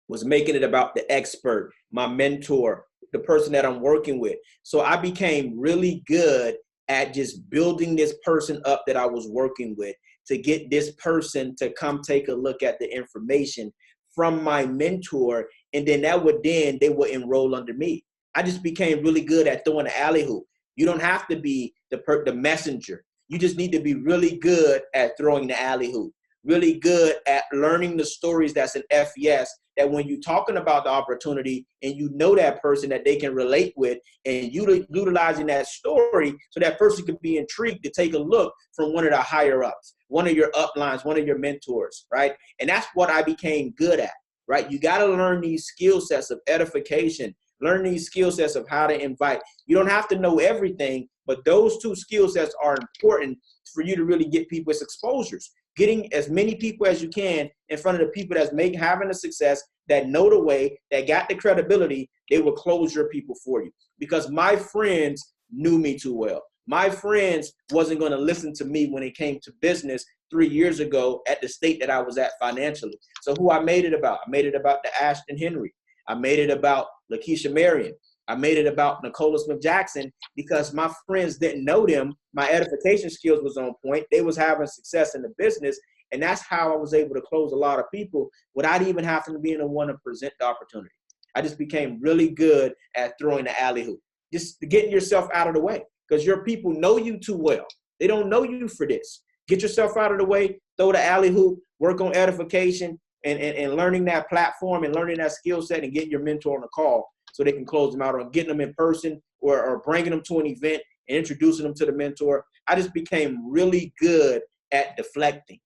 was making it about the expert, my mentor, the person that I'm working with. So I became really good at just building this person up that I was working with to get this person to come take a look at the information from my mentor, and then they would enroll under me. I just became really good at throwing the alley hoop. You don't have to be the messenger. You just need to be really good at throwing the alley hoop, really good at learning the stories that's in FES, that when you're talking about the opportunity and you know that person that they can relate with, and utilizing that story so that person can be intrigued to take a look from one of the higher ups, one of your uplines, one of your mentors, right? And that's what I became good at, right? You got to learn these skill sets of edification, learn these skill sets of how to invite. You don't have to know everything, but those two skill sets are important for you to really get people's exposures. Getting as many people as you can in front of the people that's having a success, that know the way, that got the credibility, they will close your people for you. Because my friends knew me too well. My friends wasn't going to listen to me when it came to business 3 years ago at the state that I was at financially. So who I made it about? I made it about the Ashton Henry. I made it about Lakeisha Marion. I made it about Nicola Smith Jackson because my friends didn't know them. My edification skills was on point. They was having success in the business. And that's how I was able to close a lot of people without even having to be the one to present the opportunity. I just became really good at throwing the alley hoop, just getting yourself out of the way because your people know you too well. They don't know you for this. Get yourself out of the way, throw the alley hoop, work on edification and learning that platform and learning that skill set and getting your mentor on the call so they can close them out or getting them in person or bringing them to an event and introducing them to the mentor. I just became really good at deflecting.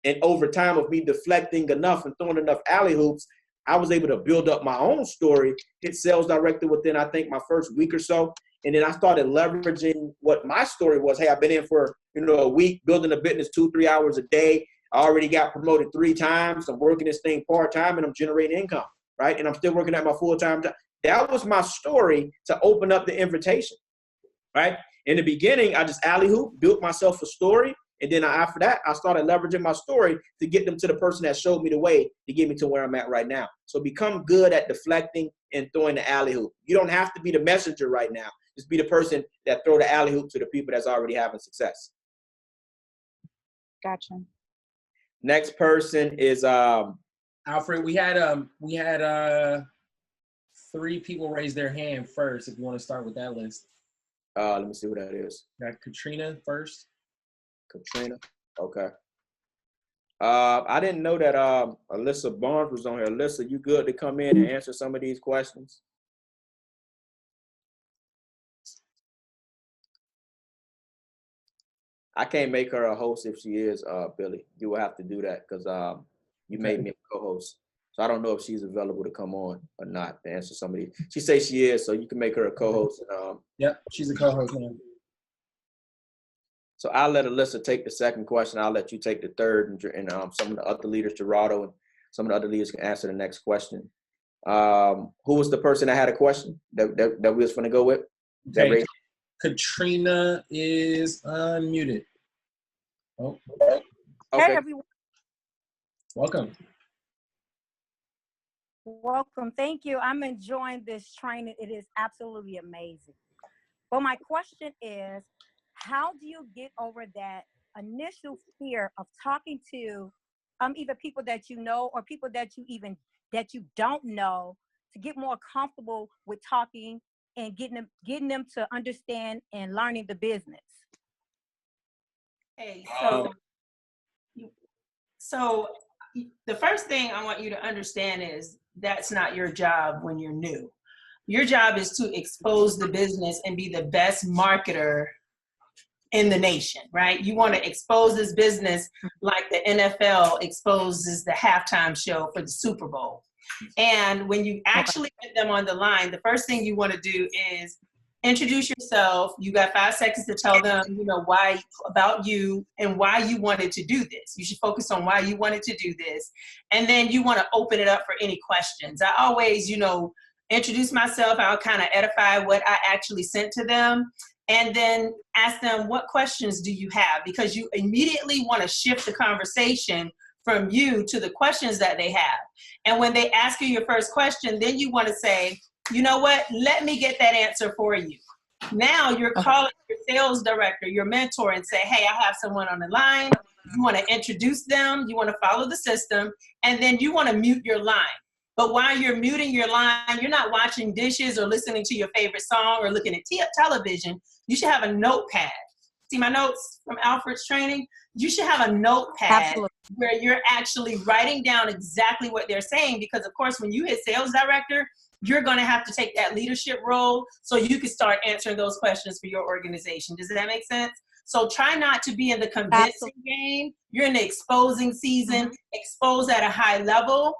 And over time of me deflecting enough and throwing enough alley hoops, I was able to build up my own story, hit sales director within, I think, my first week or so. And then I started leveraging what my story was. Hey, I've been in for, a week, building a business 2-3 hours a day. I already got promoted 3 times. I'm working this thing part-time and I'm generating income, right? And I'm still working at my full-time job. That was my story to open up the invitation, right? In the beginning, I just alley-hoop, built myself a story. And then after that, I started leveraging my story to get them to the person that showed me the way to get me to where I'm at right now. So become good at deflecting and throwing the alley hoop. You don't have to be the messenger right now. Just be the person that throw the alley hoop to the people that's already having success. Gotcha. Next person is Alfred. We had 3 people raise their hand first. If you want to start with that list. Let me see who that is. Got Katrina first. Katrina. Okay. I didn't know that Alyssa Barnes was on here. Alyssa, you good to come in and answer some of these questions? I can't make her a host if she is, Billy. You will have to do that because you made me a co-host. So I don't know if she's available to come on or not to answer some of these. She says she is, so you can make her a co-host. Yep, she's a co-host now. So I'll let Alyssa take the second question. I'll let you take the third, and some of the other leaders, Gerardo, and some of the other leaders can answer the next question. Who was the person that had a question that we was going to go with? Okay. Katrina is unmuted. Oh. Okay. Hey, everyone. Welcome. Welcome. Thank you. I'm enjoying this training. It is absolutely amazing. But my question is, how do you get over that initial fear of talking to either people that you know or people that you don't know to get more comfortable with talking and getting them to understand and learning the business? Hey, so the first thing I want you to understand is that's not your job when you're new. Your job is to expose the business and be the best marketer in the nation, right? You want to expose this business like the NFL exposes the halftime show for the Super Bowl. And when you actually get them on the line, the first thing you want to do is introduce yourself. You got 5 seconds to tell them, why about you and why you wanted to do this. You should focus on why you wanted to do this. And then you want to open it up for any questions. I always, introduce myself. I'll kind of edify what I actually sent to them. And then ask them, what questions do you have? Because you immediately want to shift the conversation from you to the questions that they have. And when they ask you your first question, then you want to say, you know what, let me get that answer for you. Now you're calling your sales director, your mentor, and say, hey, I have someone on the line. You want to introduce them. You want to follow the system. And then you want to mute your line. But while you're muting your line, you're not washing dishes or listening to your favorite song or looking at television. You should have a notepad. See my notes from Alfred's training? You should have a notepad where you're actually writing down exactly what they're saying. Because, of course, when you hit sales director, you're going to have to take that leadership role so you can start answering those questions for your organization. Does that make sense? So try not to be in the convincing game. You're in the exposing season. Expose at a high level.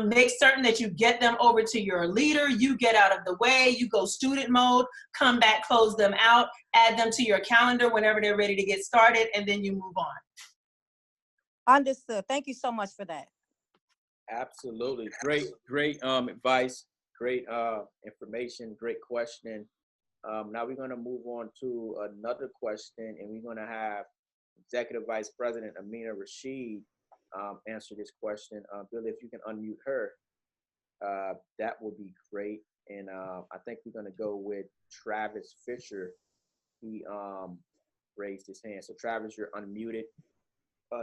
Make certain that you get them over to your leader. You get out of the way. You go student mode. Come back, close them out. Add them to your calendar whenever they're ready to get started, and then you move on. Understood. Thank you so much for that. Absolutely. Great advice. Great information. Great question. Now we're going to move on to another question, and we're going to have Executive Vice President Amina Rashid answer this question. Billy, if you can unmute her, that would be great. And I think we're going to go with Travis Fisher. He raised his hand. So Travis, you're unmuted.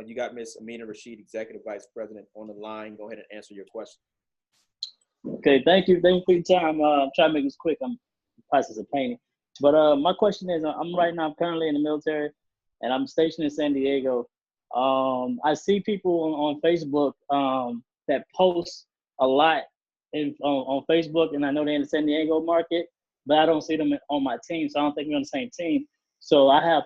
You got Miss Amina Rashid, Executive Vice President, on the line. Go ahead and answer your question. Okay, thank you. Thank you for your time. I'm trying to make this quick. I'm in the process of painting. But my question is, I'm right now currently in the military, and I'm stationed in San Diego. I see people on Facebook that post a lot on Facebook, and I know they're in the San Diego market, but I don't see them on my team, so I don't think we're on the same team. So I have,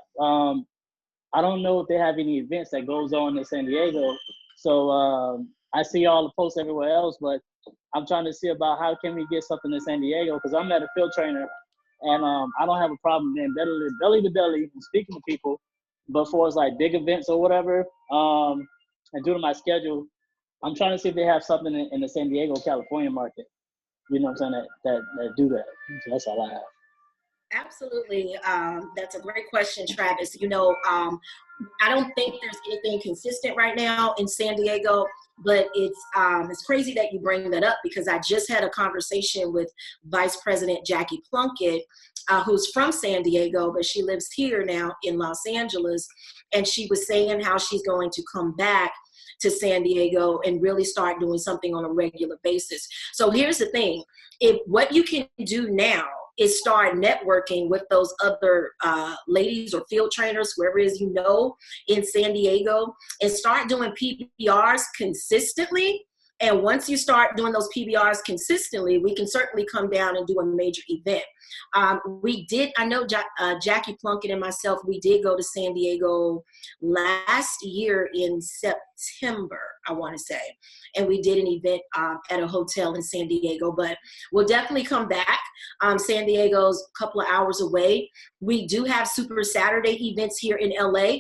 I don't know if they have any events that goes on in San Diego. So I see all the posts everywhere else, but I'm trying to see about how can we get something in San Diego, because I'm at a field trainer, and I don't have a problem being belly to belly and speaking to people. But for it's like big events or whatever, and due to my schedule, I'm trying to see if they have something in the San Diego, California market. You know what I'm saying, that do that. So that's all I have. Absolutely. That's a great question, Travis. You know, I don't think there's anything consistent right now in San Diego, but it's crazy that you bring that up, because I just had a conversation with Vice President Jackie Plunkett, who's from San Diego, but she lives here now in Los Angeles. And she was saying how she's going to come back to San Diego and really start doing something on a regular basis. So here's the thing. If what you can do now is start networking with those other ladies or field trainers, whoever it is you know in San Diego, and start doing PBRs consistently. And once you start doing those PBRs consistently, we can certainly come down and do a major event. I know Jackie Plunkett and myself, we did go to San Diego last year in September, I want to say. And we did an event at a hotel in San Diego, but we'll definitely come back. San Diego's a couple of hours away. We do have Super Saturday events here in LA.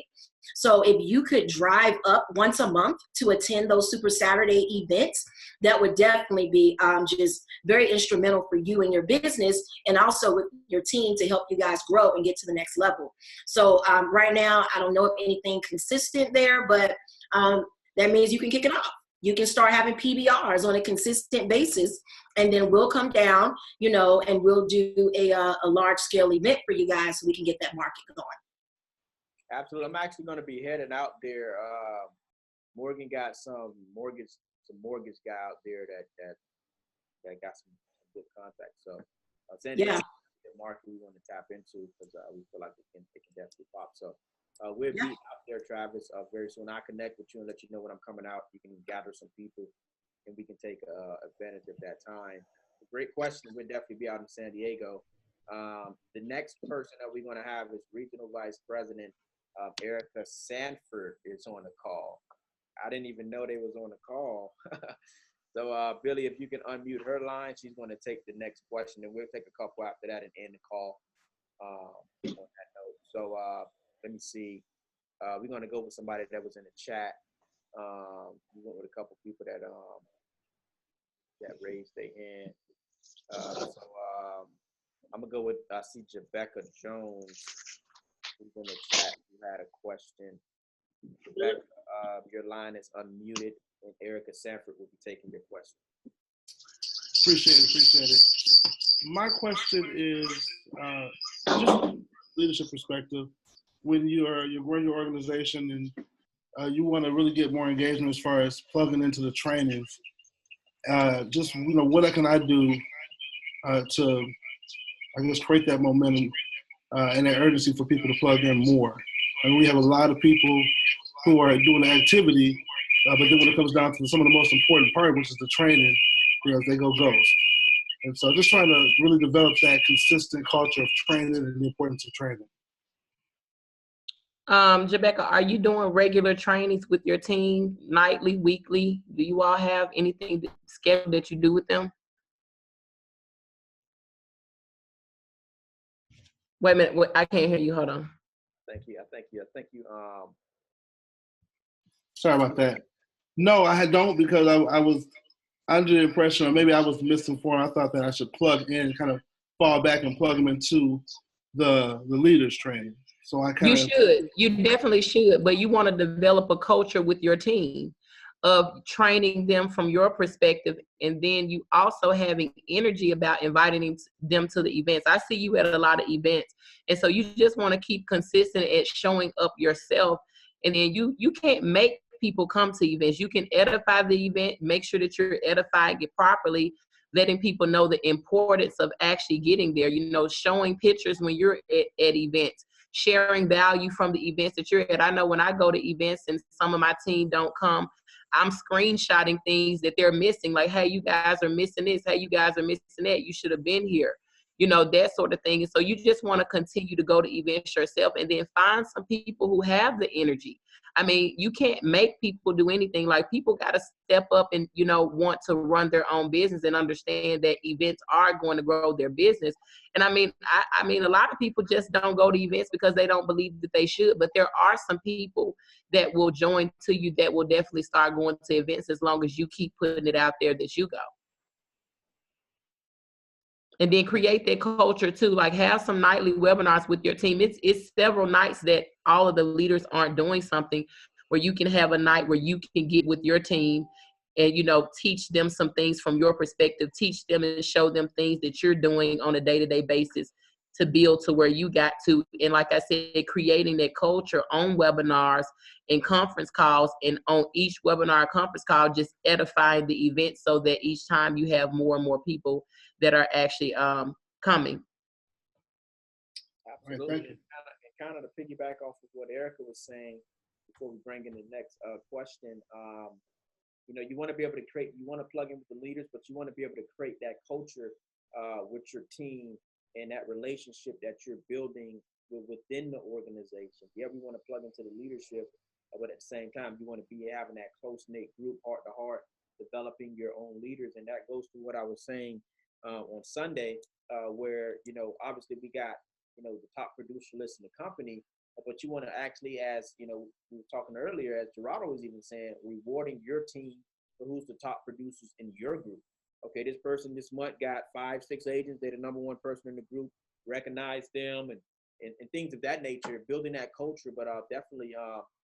So if you could drive up once a month to attend those Super Saturday events, that would definitely be just very instrumental for you and your business, and also with your team to help you guys grow and get to the next level. So right now, I don't know if anything consistent there, but that means you can kick it off. You can start having PBRs on a consistent basis, and then we'll come down, you know, and we'll do a large scale event for you guys so we can get that market going. Absolutely. I'm actually going to be heading out there. Morgan got some mortgage guy out there that got some good contacts. So San Diego, the market we want to tap into, because we feel like it can definitely pop. So we'll be out there, Travis, very soon. I'll connect with you and let you know when I'm coming out. You can gather some people, and we can take advantage of that time. Great question. We'll definitely be out in San Diego. The next person that we're going to have is Regional Vice President Erica Sanford is on the call. I didn't even know they was on the call. So Billy, if you can unmute her line, she's going to take the next question, and we'll take a couple after that and end the call on that note. So let me see. We're going to go with somebody that was in the chat. We went with a couple people that raised their hand. I'm going to go with, I see Jebecca Jones, who's in the chat, who had a question. Rebecca, your line is unmuted, and Erica Sanford will be taking your question. Appreciate it. My question is just leadership perspective. When you're growing your organization and you want to really get more engagement as far as plugging into the trainings, just what can I do to, I guess, create that momentum and that urgency for people to plug in more? And we have a lot of people who are doing the activity, but then when it comes down to some of the most important part, which is the training, they go ghost. And so just trying to really develop that consistent culture of training and the importance of training. Jebecca, are you doing regular trainings with your team, nightly, weekly? Do you all have anything scheduled that you do with them? Wait a minute, I can't hear you. Hold on. Thank you. Sorry about that. No, I don't, because I was under the impression, or maybe I was misinformed. I thought that I should plug in, kind of fall back and plug them into the leaders training. So I kind You of should. You definitely should. But you want to develop a culture with your team of training them from your perspective, and then you also having energy about inviting them to the events. I see you at a lot of events, and so you just want to keep consistent at showing up yourself. And then you can't make people come to events. You can edify the event, make sure that you're edifying it properly, letting people know the importance of actually getting there. You know, showing pictures when you're at events, sharing value from the events that you're at. I know when I go to events and some of my team don't come, I'm screenshotting things that they're missing. Like, hey, you guys are missing this. Hey, you guys are missing that. You should have been here. You know, that sort of thing. And so you just want to continue to go to events yourself, and then find some people who have the energy. I mean, you can't make people do anything. Like, people got to step up and, you know, want to run their own business and understand that events are going to grow their business. And I mean, I mean, a lot of people just don't go to events because they don't believe that they should. But there are some people that will join to you that will definitely start going to events as long as you keep putting it out there that you go. And then create that culture too. Like, have some nightly webinars with your team. It's several nights that all of the leaders aren't doing something, where you can have a night where you can get with your team and, you know, teach them some things from your perspective, teach them and show them things that you're doing on a day-to-day basis to build to where you got to. And like I said, creating that culture on webinars and conference calls, and on each webinar conference call, just edifying the event so that each time you have more and more people that are actually coming. Absolutely. And kind of to piggyback off of what Erica was saying before we bring in the next question, you know, you want to be able to create, you want to plug in with the leaders, but you want to be able to create that culture with your team and that relationship that you're building within the organization. Yeah, we want to plug into the leadership, but at the same time, you want to be having that close-knit group, heart to heart, developing your own leaders. And that goes to what I was saying on Sunday, where, you know, obviously we got, you know, the top producer list in the company, but you want to actually, as, you know, we were talking earlier, as Gerardo was even saying, rewarding your team for who's the top producers in your group. Okay, this person this month got 5-6 agents. They're the number one person in the group. Recognize them and things of that nature, building that culture, but definitely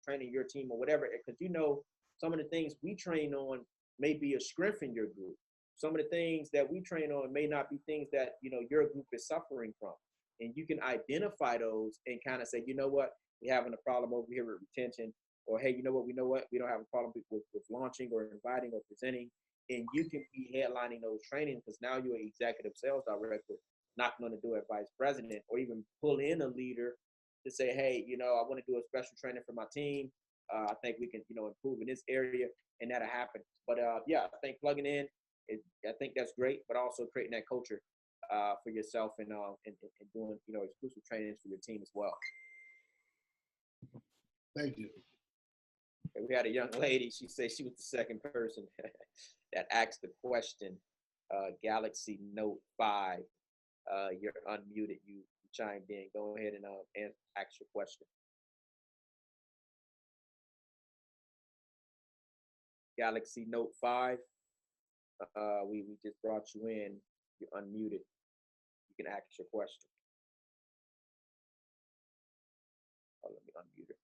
training your team or whatever, because, you know, some of the things we train on may be a strength in your group. Some of the things that we train on may not be things that, you know, your group is suffering from. And you can identify those and kind of say, you know what, we're having a problem over here with retention, or, hey, you know what, we don't have a problem with launching or inviting or presenting. And you can be headlining those trainings, because now you're an executive sales director, knocking on the door at vice president, or even pull in a leader to say, hey, you know, I want to do a special training for my team. I think we can, you know, improve in this area, and that'll happen. But yeah, I think plugging in, I think that's great, but also creating that culture for yourself and doing, you know, exclusive trainings for your team as well. Thank you. And we had a young lady, she said she was the second person that asked the question. Galaxy Note 5, you're unmuted, you chimed in. Go ahead and ask your question. Galaxy Note 5, we just brought you in. You're unmuted. You can ask your question. Oh, let me unmute her.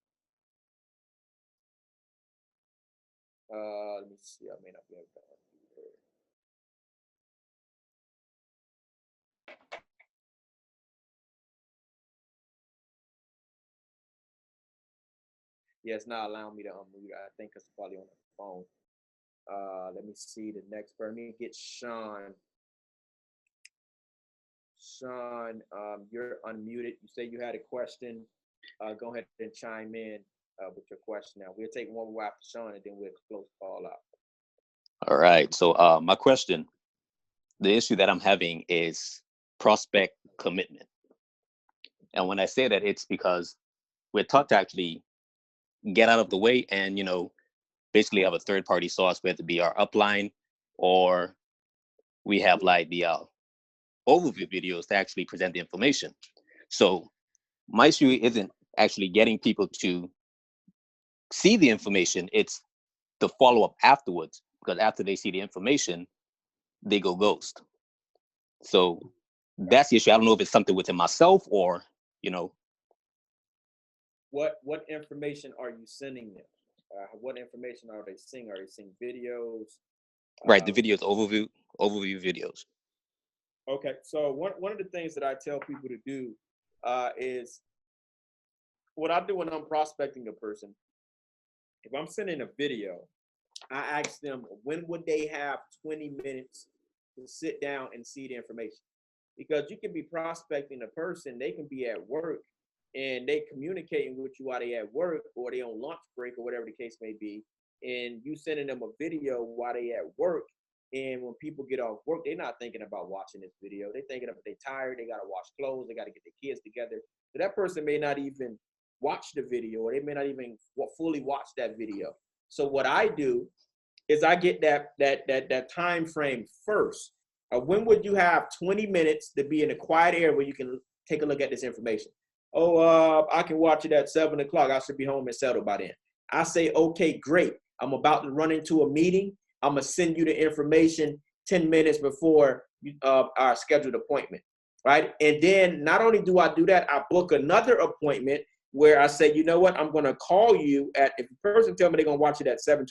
Let me see. I may not be able to unmute her. Yeah, it's not allowing me to unmute her. I think it's probably on the phone. Let me see the next person. Let me get Sean. Sean, you're unmuted. You say you had a question. Go ahead and chime in with your question now. We'll take one more after Sean, and then we'll close the call out. All right. So my question, the issue that I'm having is prospect commitment. And when I say that, it's because we're taught to actually get out of the way and, you know, basically have a third-party source, whether it be our upline or we have like the overview videos to actually present the information. So my issue isn't actually getting people to see the information, it's the follow-up afterwards, because after they see the information, they go ghost. So that's the issue. I don't know if it's something within myself or, you know. What information are you sending them? What information are they seeing? Are they seeing videos? Right, the videos, overview videos. Okay, so one of the things that I tell people to do is what I do when I'm prospecting a person. If I'm sending a video, I ask them when would they have 20 minutes to sit down and see the information. Because you can be prospecting a person, they can be at work and they communicating with you while they at work or they on lunch break or whatever the case may be, and you sending them a video while they at work. And when people get off work, they're not thinking about watching this video. They're thinking of they tired, they gotta wash clothes, they gotta get their kids together. So that person may not even watch the video, or they may not even fully watch that video. So what I do is I get that time frame first. When would you have 20 minutes to be in a quiet area where you can take a look at this information? Oh, I can watch it at 7 o'clock. I should be home and settled by then. I say, okay, great. I'm about to run into a meeting. I'm going to send you the information 10 minutes before our scheduled appointment, right? And then not only do I do that, I book another appointment where I say, you know what? I'm going to call you at, if a person tell me they're going to watch it at 7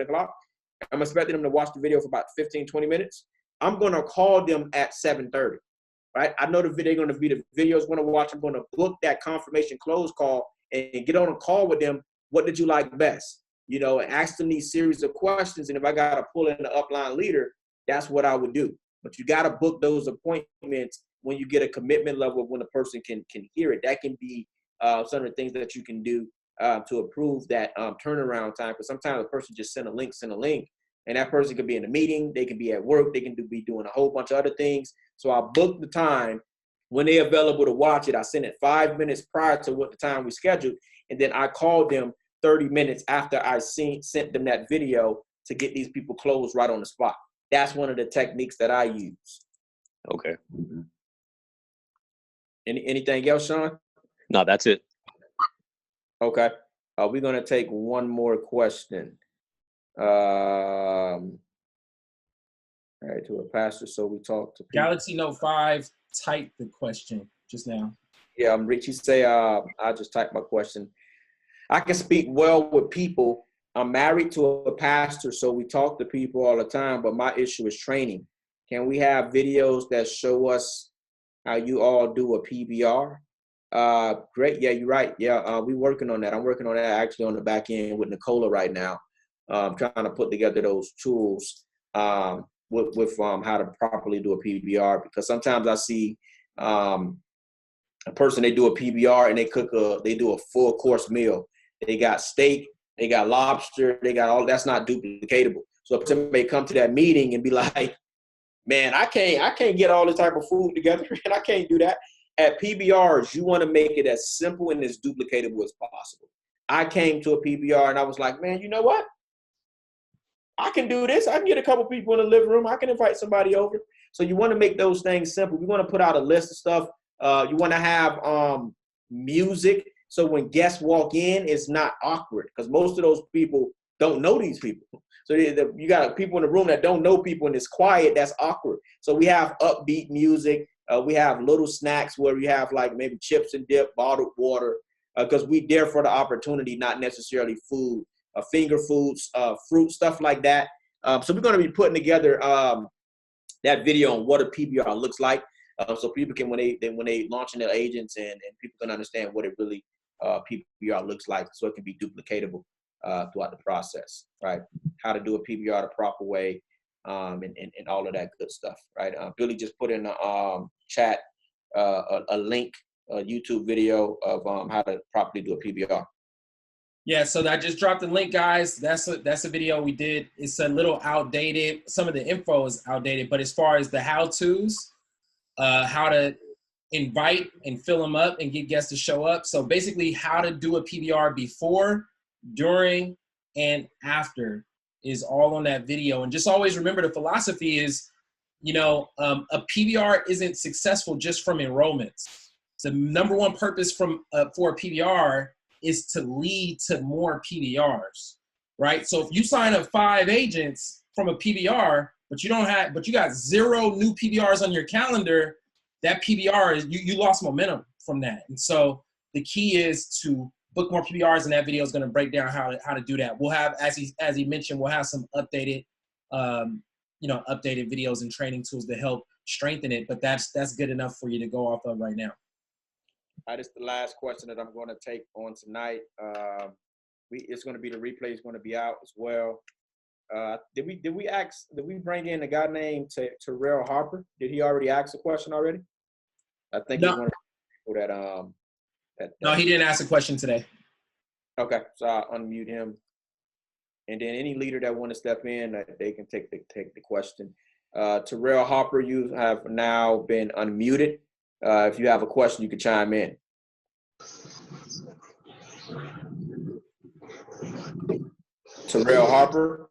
o'clock, I'm expecting them to watch the video for about 15, 20 minutes. I'm going to call them at 7:30. Right? I know they're going to be the videos going to watch. I'm going to book that confirmation close call and get on a call with them. What did you like best? You know, and ask them these series of questions. And if I got to pull in the upline leader, that's what I would do. But you got to book those appointments when you get a commitment level when a person can hear it. That can be some of the things that you can do to approve that turnaround time. Because sometimes a person just send a link. And that person could be in a meeting, they could be at work, they can be doing a whole bunch of other things. So I book the time when they're available to watch it. I send it 5 minutes prior to what the time we scheduled, and then I call them 30 minutes after I sent them that video to get these people closed right on the spot. That's one of the techniques that I use. Okay. Anything else, Sean? No, that's it. Okay. We're going to take one more question. All right, to a pastor. So we talked to people. Galaxy Note 5 typed the question just now. Yeah, I'm Rich. You say I just typed my question. I can speak well with people. I'm married to a pastor, so we talk to people all the time, but my issue is training. Can we have videos that show us how you all do a PBR? Great. Yeah, you're right. Yeah, we're working on that. I'm working on that actually on the back end with Nicola right now. Trying to put together those tools with how to properly do a PBR, because sometimes I see a person, they do a PBR and they do a full course meal. They got steak, they got lobster, they got all that's not duplicatable. So a person may come to that meeting and be like, man, I can't get all this type of food together and I can't do that. At PBRs, you want to make it as simple and as duplicatable as possible. I came to a PBR and I was like, man, you know what? I can do this. I can get a couple people in the living room. I can invite somebody over. So you want to make those things simple. We want to put out a list of stuff. You want to have music. So when guests walk in, it's not awkward because most of those people don't know these people. So you got people in the room that don't know people and it's quiet. That's awkward. So we have upbeat music. We have little snacks where we have like maybe chips and dip, bottled water, because we there for the opportunity, not necessarily food. Finger foods, fruit, stuff like that. So we're going to be putting together that video on what a PBR looks like, so people can when they launching their agents and people can understand what it really PBR looks like, so it can be duplicatable throughout the process, right? How to do a PBR the proper way, and all of that good stuff, right? Billy just put in the chat a link, a YouTube video of how to properly do a PBR. Yeah, so I just dropped the link, guys. That's a video we did. It's a little outdated. Some of the info is outdated, but as far as the how-tos, how to invite and fill them up and get guests to show up. So basically how to do a PBR before, during, and after is all on that video. And just always remember the philosophy is, you know, a PBR isn't successful just from enrollments. The number one purpose for a PBR is to lead to more PBRs, right? So if you sign up 5 agents from a PBR, but you got 0 new PBRs on your calendar, that PBR is you lost momentum from that. And so the key is to book more PBRs, and that video is going to break down how to do that. We'll have, as he mentioned, we'll have some updated updated videos and training tools to help strengthen it. But that's good enough for you to go off of right now. That is the last question that I'm going to take on tonight. It's going to be, the replay is going to be out as well. Did we bring in a guy named Terrell Harper? Did he already ask a question already? I think No. he's one of the people that No, he didn't ask a question today. Okay, so I'll unmute him. And then any leader that want to step in, they can take the question. Terrell Harper, you have now been unmuted. If you have a question, you can chime in. Terrell Harper.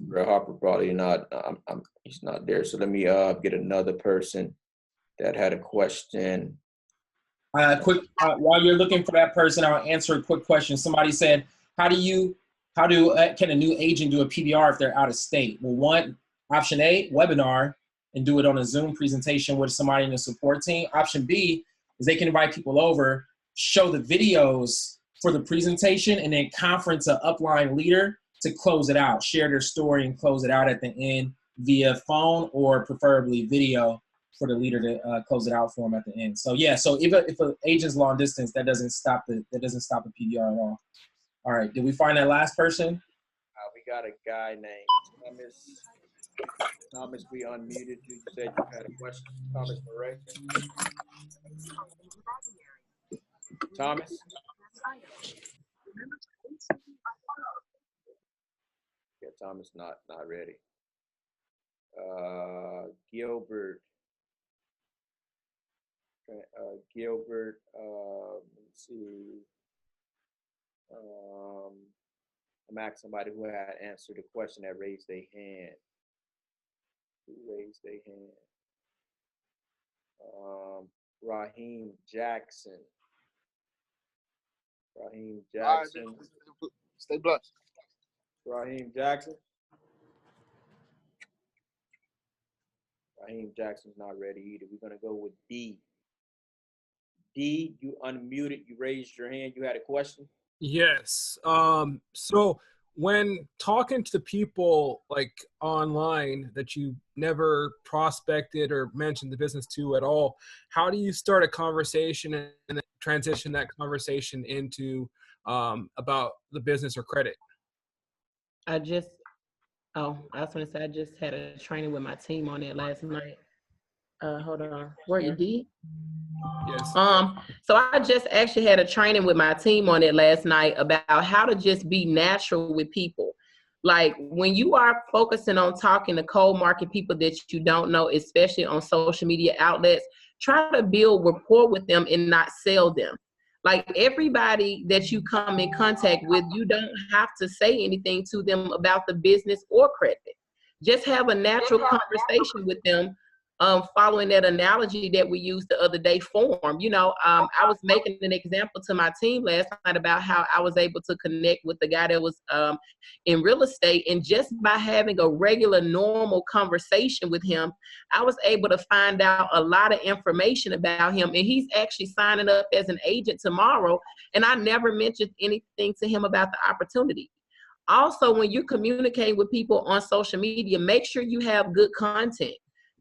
Terrell Harper probably not. He's not there. So let me get another person that had a question. While you're looking for that person, I'll answer a quick question. Somebody said, can a new agent do a PBR if they're out of state? Well, option A, webinar, and do it on a Zoom presentation with somebody in the support team. Option B is they can invite people over, show the videos for the presentation, and then conference an upline leader to close it out, share their story and close it out at the end via phone or preferably video for the leader to close it out for them at the end. So yeah, so if an agent's long distance, that doesn't stop the PBR at all. All right, did we find that last person? We got a guy named Thomas, we unmuted you. You said you had a question. Thomas Murray. Thomas? Yeah, Thomas not ready. Gilbert. Gilbert, let's see. I'm asking somebody who had answered the question that raised their hand. Who raised their hand? Raheem Jackson. Raheem Jackson. Stay blessed. Raheem Jackson. Raheem Jackson's not ready either. We're going to go with D. D, you unmuted. You raised your hand. You had a question? Yes. So when talking to people like online that you never prospected or mentioned the business to at all, how do you start a conversation and then transition that conversation into about the business or credit? I was going to say I just had a training with my team on it last night. Hold on. Were you D? Yes. So I just actually had a training with my team on it last night about how to just be natural with people. Like when you are focusing on talking to cold market people that you don't know, especially on social media outlets, try to build rapport with them and not sell them. Like everybody that you come in contact with, you don't have to say anything to them about the business or credit. Just have a natural conversation with them. Following that analogy that we used the other day, form. I was making an example to my team last night about how I was able to connect with the guy that was in real estate, and just by having a regular, normal conversation with him, I was able to find out a lot of information about him, and he's actually signing up as an agent tomorrow, and I never mentioned anything to him about the opportunity. Also, when you're communicating with people on social media, make sure you have good content.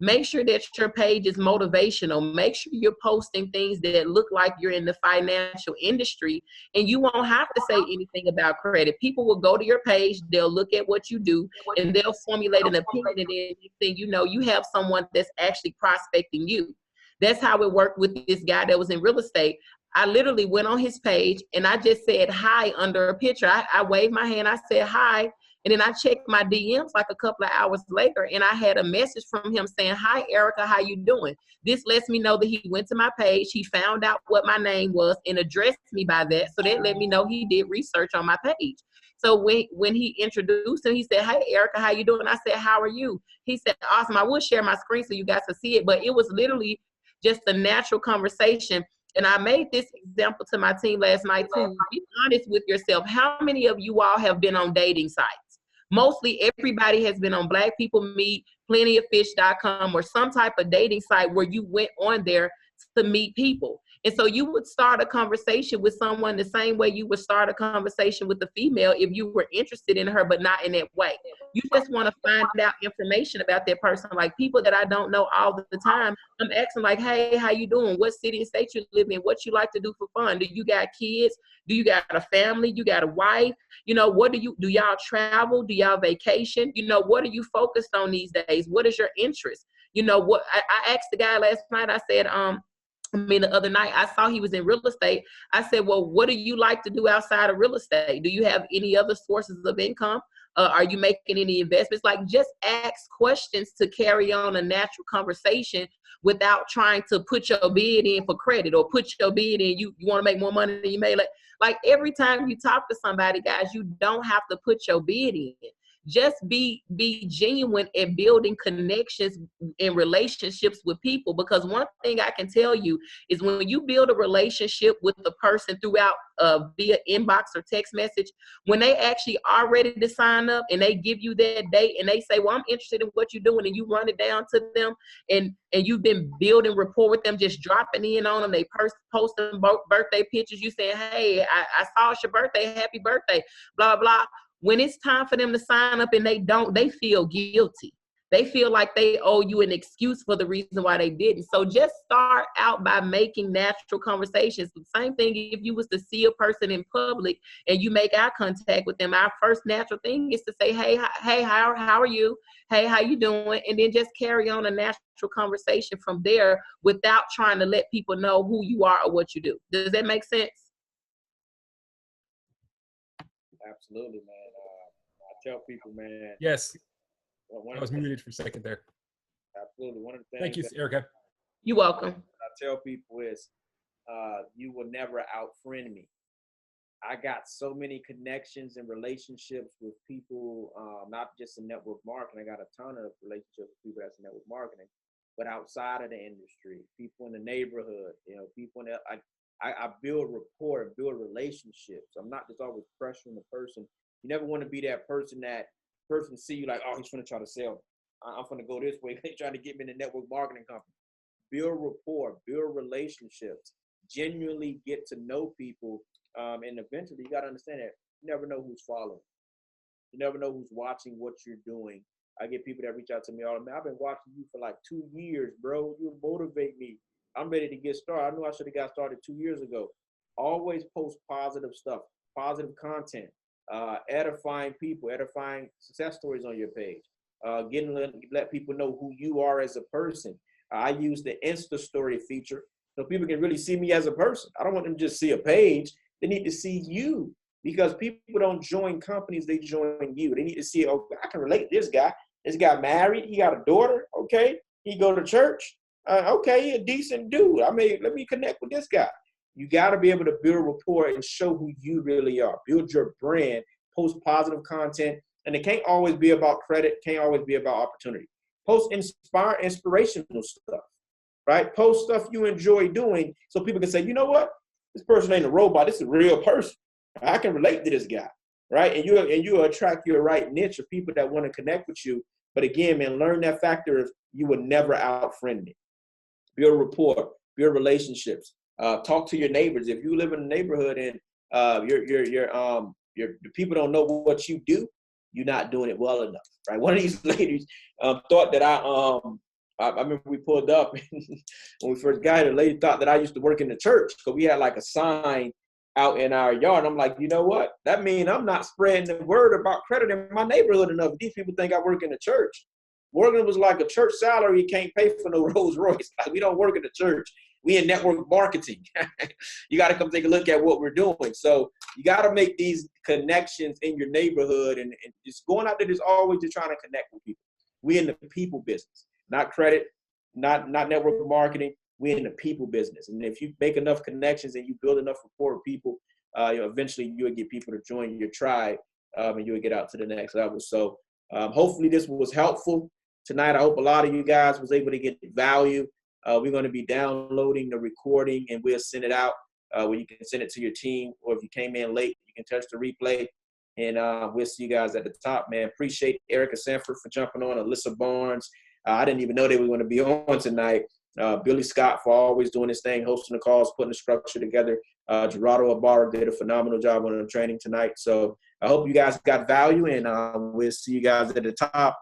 Make sure that your page is motivational. Make sure you're posting things that look like you're in the financial industry, and you won't have to say anything about credit. People will go to your page, they'll look at what you do, and they'll formulate an opinion, and then you have someone that's actually prospecting you. That's how it worked with this guy that was in real estate. I literally went on his page and I just said hi under a picture. I waved my hand, I said hi. And then I checked my DMs like a couple of hours later, and I had a message from him saying, "Hi, Erica, how you doing?" This lets me know that he went to my page, he found out what my name was and addressed me by that. So that let me know he did research on my page. So when he introduced him, he said, "Hey, Erica, how you doing?" I said, "How are you?" He said, "Awesome." I will share my screen so you guys can see it, but it was literally just a natural conversation. And I made this example to my team last night too. Be honest with yourself. How many of you all have been on dating sites? Mostly everybody has been on Black People Meet, plentyoffish.com, or some type of dating site where you went on there to meet people. And so you would start a conversation with someone the same way you would start a conversation with a female if you were interested in her, but not in that way. You just want to find out information about that person. Like people that I don't know all the time, I'm asking like, hey, how you doing? What city and state you live in? What you like to do for fun? Do you got kids? Do you got a family? You got a wife? You know, what do y'all travel? Do y'all vacation? You know, what are you focused on these days? What is your interest? You know, what I asked the guy last night, I said, the other night, I saw he was in real estate. I said, well, what do you like to do outside of real estate? Do you have any other sources of income? Are you making any investments? Like, just ask questions to carry on a natural conversation without trying to put your bid in for credit or put your bid in. You want to make more money than you made. Like every time you talk to somebody, guys, you don't have to put your bid in. Just be genuine and building connections and relationships with people. Because one thing I can tell you is when you build a relationship with the person throughout via inbox or text message, when they actually are ready to sign up and they give you that date and they say, well, I'm interested in what you're doing, and you run it down to them and you've been building rapport with them, just dropping in on them, they posting birthday pictures, you saying, hey, I saw it's your birthday, happy birthday, blah, blah. When it's time for them to sign up and they don't, they feel guilty. They feel like they owe you an excuse for the reason why they didn't. So just start out by making natural conversations. The same thing if you was to see a person in public and you make eye contact with them, our first natural thing is to say, hey, how are you? Hey, how you doing? And then just carry on a natural conversation from there without trying to let people know who you are or what you do. Does that make sense? Absolutely, man. I tell people, man. Yes. I was muted for a second there. Absolutely. One of the things. Thank you, Erica. You're welcome. I tell people is, you will never out-friend me. I got so many connections and relationships with people, not just in network marketing. I got a ton of relationships with people that's in network marketing, but outside of the industry, people in the neighborhood, you know, people in the, I build rapport, build relationships. I'm not just always pressuring the person. You never want to be that person see you like, oh, he's going to try to sell me. I'm going to go this way. He's trying to get me in the network marketing company. Build rapport, build relationships, genuinely get to know people. And eventually you got to understand that you never know who's following. You never know who's watching what you're doing. I get people that reach out to me all the time. I've been watching you for like 2 years, bro. You motivate me. I'm ready to get started. I knew I should have got started 2 years ago. Always post positive stuff, positive content, edifying people, edifying success stories on your page. Let people know who you are as a person. I use the Insta story feature so people can really see me as a person. I don't want them to just see a page. They need to see you, because people don't join companies, they join you. They need to see, oh, I can relate to this guy. This guy married, he got a daughter, okay. He go to church. Okay, he a decent dude. Let me connect with this guy. You got to be able to build rapport and show who you really are. Build your brand, post positive content, and it can't always be about credit, can't always be about opportunity. Post inspirational stuff, right? Post stuff you enjoy doing so people can say, you know what? This person ain't a robot. This is a real person. I can relate to this guy, right? And you attract your right niche of people that want to connect with you. But again, man, learn that factor of you will never out-friend me. Build rapport, build relationships. Talk to your neighbors. If you live in a neighborhood and the people don't know what you do, you're not doing it well enough, right? One of these ladies thought that I remember we pulled up when we first got here. The lady thought that I used to work in the church, because we had like a sign out in our yard. I'm like, you know what? That means I'm not spreading the word about credit in my neighborhood enough. These people think I work in the church. Working was like a church salary. You can't pay for no Rolls Royce. Like, we don't work in the church. We in network marketing. You got to come take a look at what we're doing. So you got to make these connections in your neighborhood, and just going out there is always just trying to connect with people. We in the people business, not credit, not network marketing. We in the people business. And if you make enough connections and you build enough rapport with people, eventually you'll get people to join your tribe, and you'll get out to the next level. So hopefully this was helpful tonight. I hope a lot of you guys was able to get value. We're going to be downloading the recording, and we'll send it out where you can send it to your team, or if you came in late, you can touch the replay. And we'll see you guys at the top, man. Appreciate Erica Sanford for jumping on, Alyssa Barnes. I didn't even know they were going to be on tonight. Billy Scott for always doing his thing, hosting the calls, putting the structure together. Gerardo Ibarra did a phenomenal job on the training tonight. So I hope you guys got value, and we'll see you guys at the top.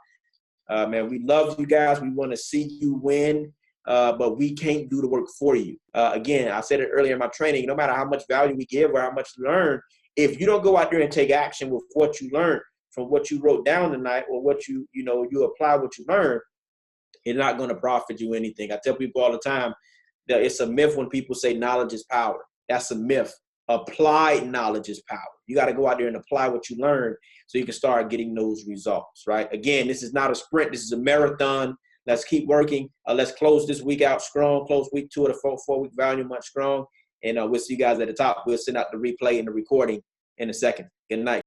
Man, we love you guys. We want to see you win, but we can't do the work for you. Again, I said it earlier in my training, no matter how much value we give or how much you learn, if you don't go out there and take action with what you learned from what you wrote down tonight or what you apply what you learned, it's not going to profit you anything. I tell people all the time that it's a myth when people say knowledge is power. That's a myth. Applied knowledge is power. You got to go out there and apply what you learn so you can start getting those results, right? Again, this is not a sprint. This is a marathon. Let's keep working. Let's close this week out strong. Close week 2 of the 4-week value month strong. And we'll see you guys at the top. We'll send out the replay and the recording in a second. Good night.